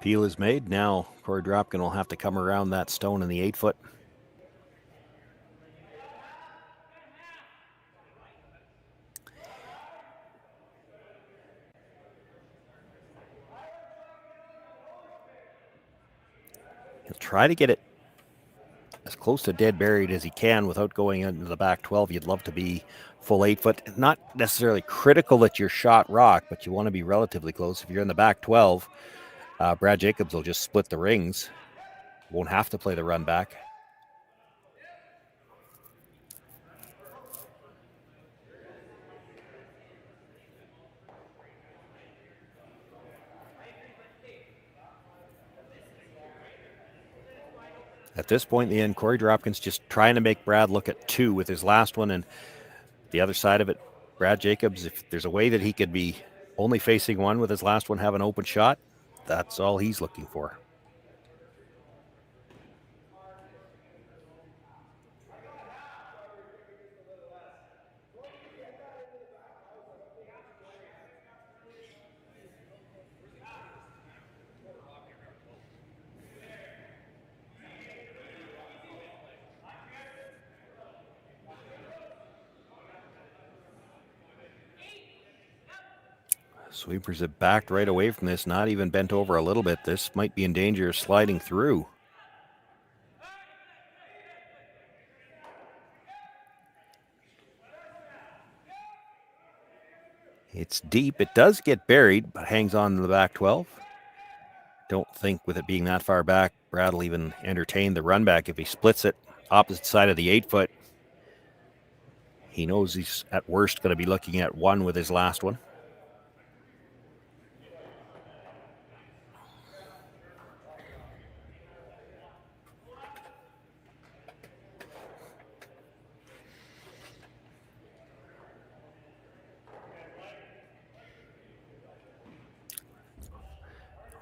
Peel is made. Now Korey Dropkin will have to come around that stone in the 8-foot. He'll try to get it as close to dead buried as he can without going into the back 12. You'd love to be full 8 foot. Not necessarily critical that your shot rock, but you want to be relatively close. If you're in the back 12, Brad Jacobs will just split the rings. Won't have to play the run back. At this point in the end, Korey Dropkin's just trying to make Brad look at 2 with his last one, and the other side of it, Brad Jacobs, if there's a way that he could be only facing 1 with his last one, have an open shot, that's all he's looking for. Sweepers have backed right away from this, not even bent over a little bit. This might be in danger of sliding through. It's deep. It does get buried, but hangs on to the back 12. Don't think with it being that far back, Brad will even entertain the run back. If he splits it opposite side of the 8 foot, he knows he's at worst going to be looking at 1 with his last one.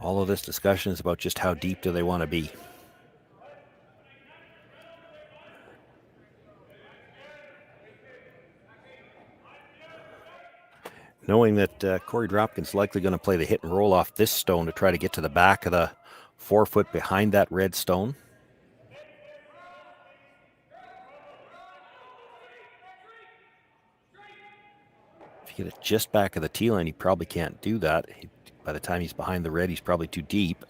All of this discussion is about just how deep do they want to be. Knowing that Korey Dropkin's likely going to play the hit and roll off this stone to try to get to the back of the 4 foot behind that red stone. If you get it just back of the tee line, he probably can't do that. By the time he's behind the red, he's probably too deep.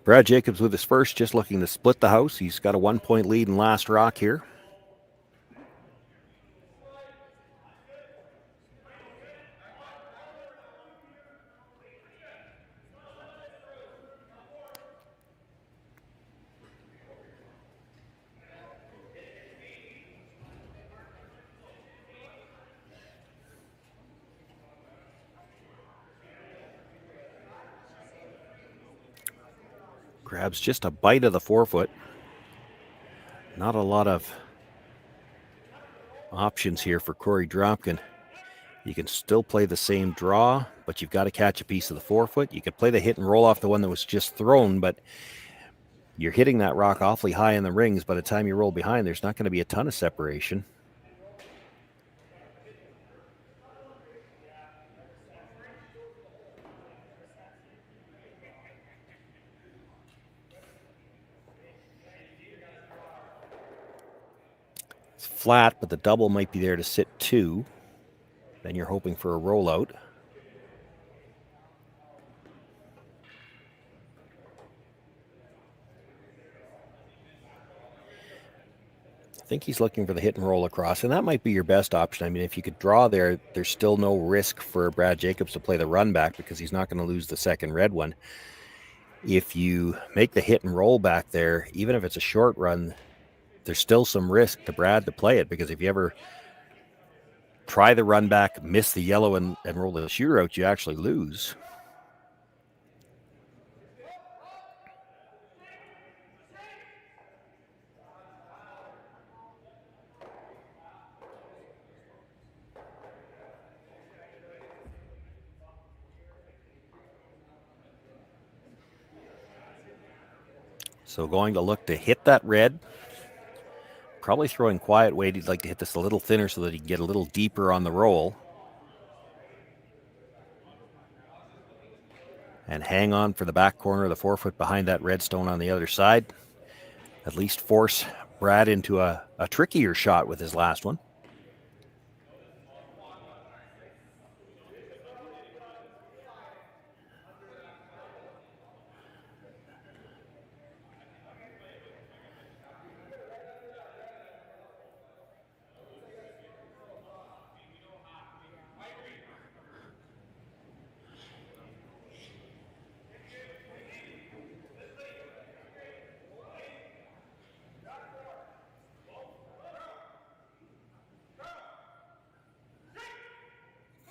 Brad Jacobs with his first, just looking to split the house. He's got a 1-point lead in last rock here. Grabs just a bite of the 4 foot. Not a lot of options here for Korey Dropkin. You can still play the same draw, but you've got to catch a piece of the 4 foot. You could play the hit and roll off the one that was just thrown, but you're hitting that rock awfully high in the rings. By the time you roll behind, there's not going to be a ton of separation. Flat, but the double might be there to sit 2. Then you're hoping for a rollout. I think he's looking for the hit and roll across, and that might be your best option. I mean, if you could draw there, there's still no risk for Brad Jacobs to play the run back because he's not going to lose the second red one. If you make the hit and roll back there, even if it's a short run, there's still some risk to Brad to play it, because if you ever try the run back, miss the yellow, and roll the shootout, you actually lose. So going to look to hit that red. Probably throwing quiet weight. He'd like to hit this a little thinner so that he can get a little deeper on the roll. And hang on for the back corner of the 4 foot behind that red stone on the other side. at least force Brad into a trickier shot with his last one.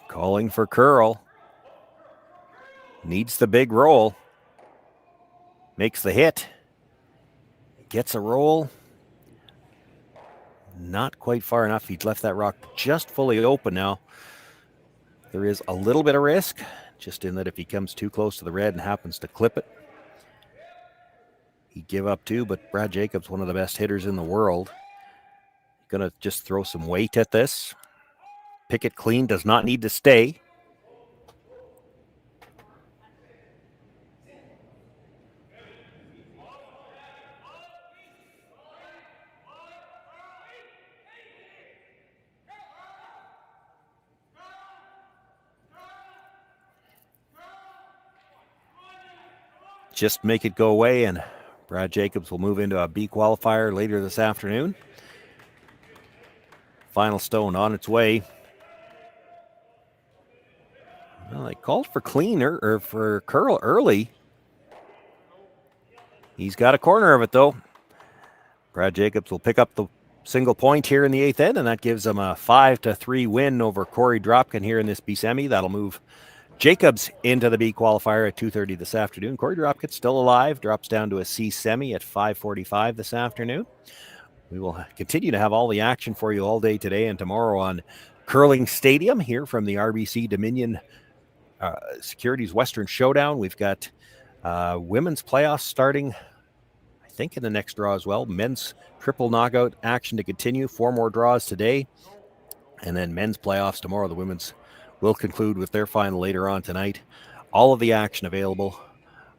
Calling for curl. Needs the big roll. Makes the hit. Gets a roll. Not quite far enough. He's left that rock just fully open now. There is a little bit of risk, just in that if he comes too close to the red and happens to clip it, he'd give up too. But Brad Jacobs, one of the best hitters in the world, gonna just throw some weight at this. Pick it clean, does not need to stay. Just make it go away, and Brad Jacobs will move into a B qualifier later this afternoon. Final stone on its way. Well, they called for cleaner or for curl early. He's got a corner of it though. Brad Jacobs will pick up the single point here in the 8th end, and that gives him a 5-3 win over Korey Dropkin here in this B semi. That'll move Jacobs into the B qualifier at 2:30 this afternoon. Korey Dropkin still alive, drops down to a C semi at 5:45 this afternoon. We will continue to have all the action for you all day today and tomorrow on Curling Stadium here from the RBC Dominion Securities Western Showdown. We've got women's playoffs starting, I think, in the next draw as well. Men's triple knockout action to continue. 4 more draws today. And then men's playoffs tomorrow. The women's will conclude with their final later on tonight. All of the action available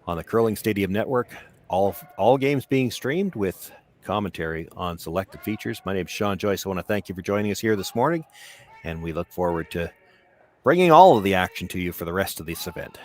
on the Curling Stadium Network. All games being streamed with commentary on selected features. My name is Shawn, Joyce. I want to thank you for joining us here this morning, and we look forward to bringing all of the action to you for the rest of this event.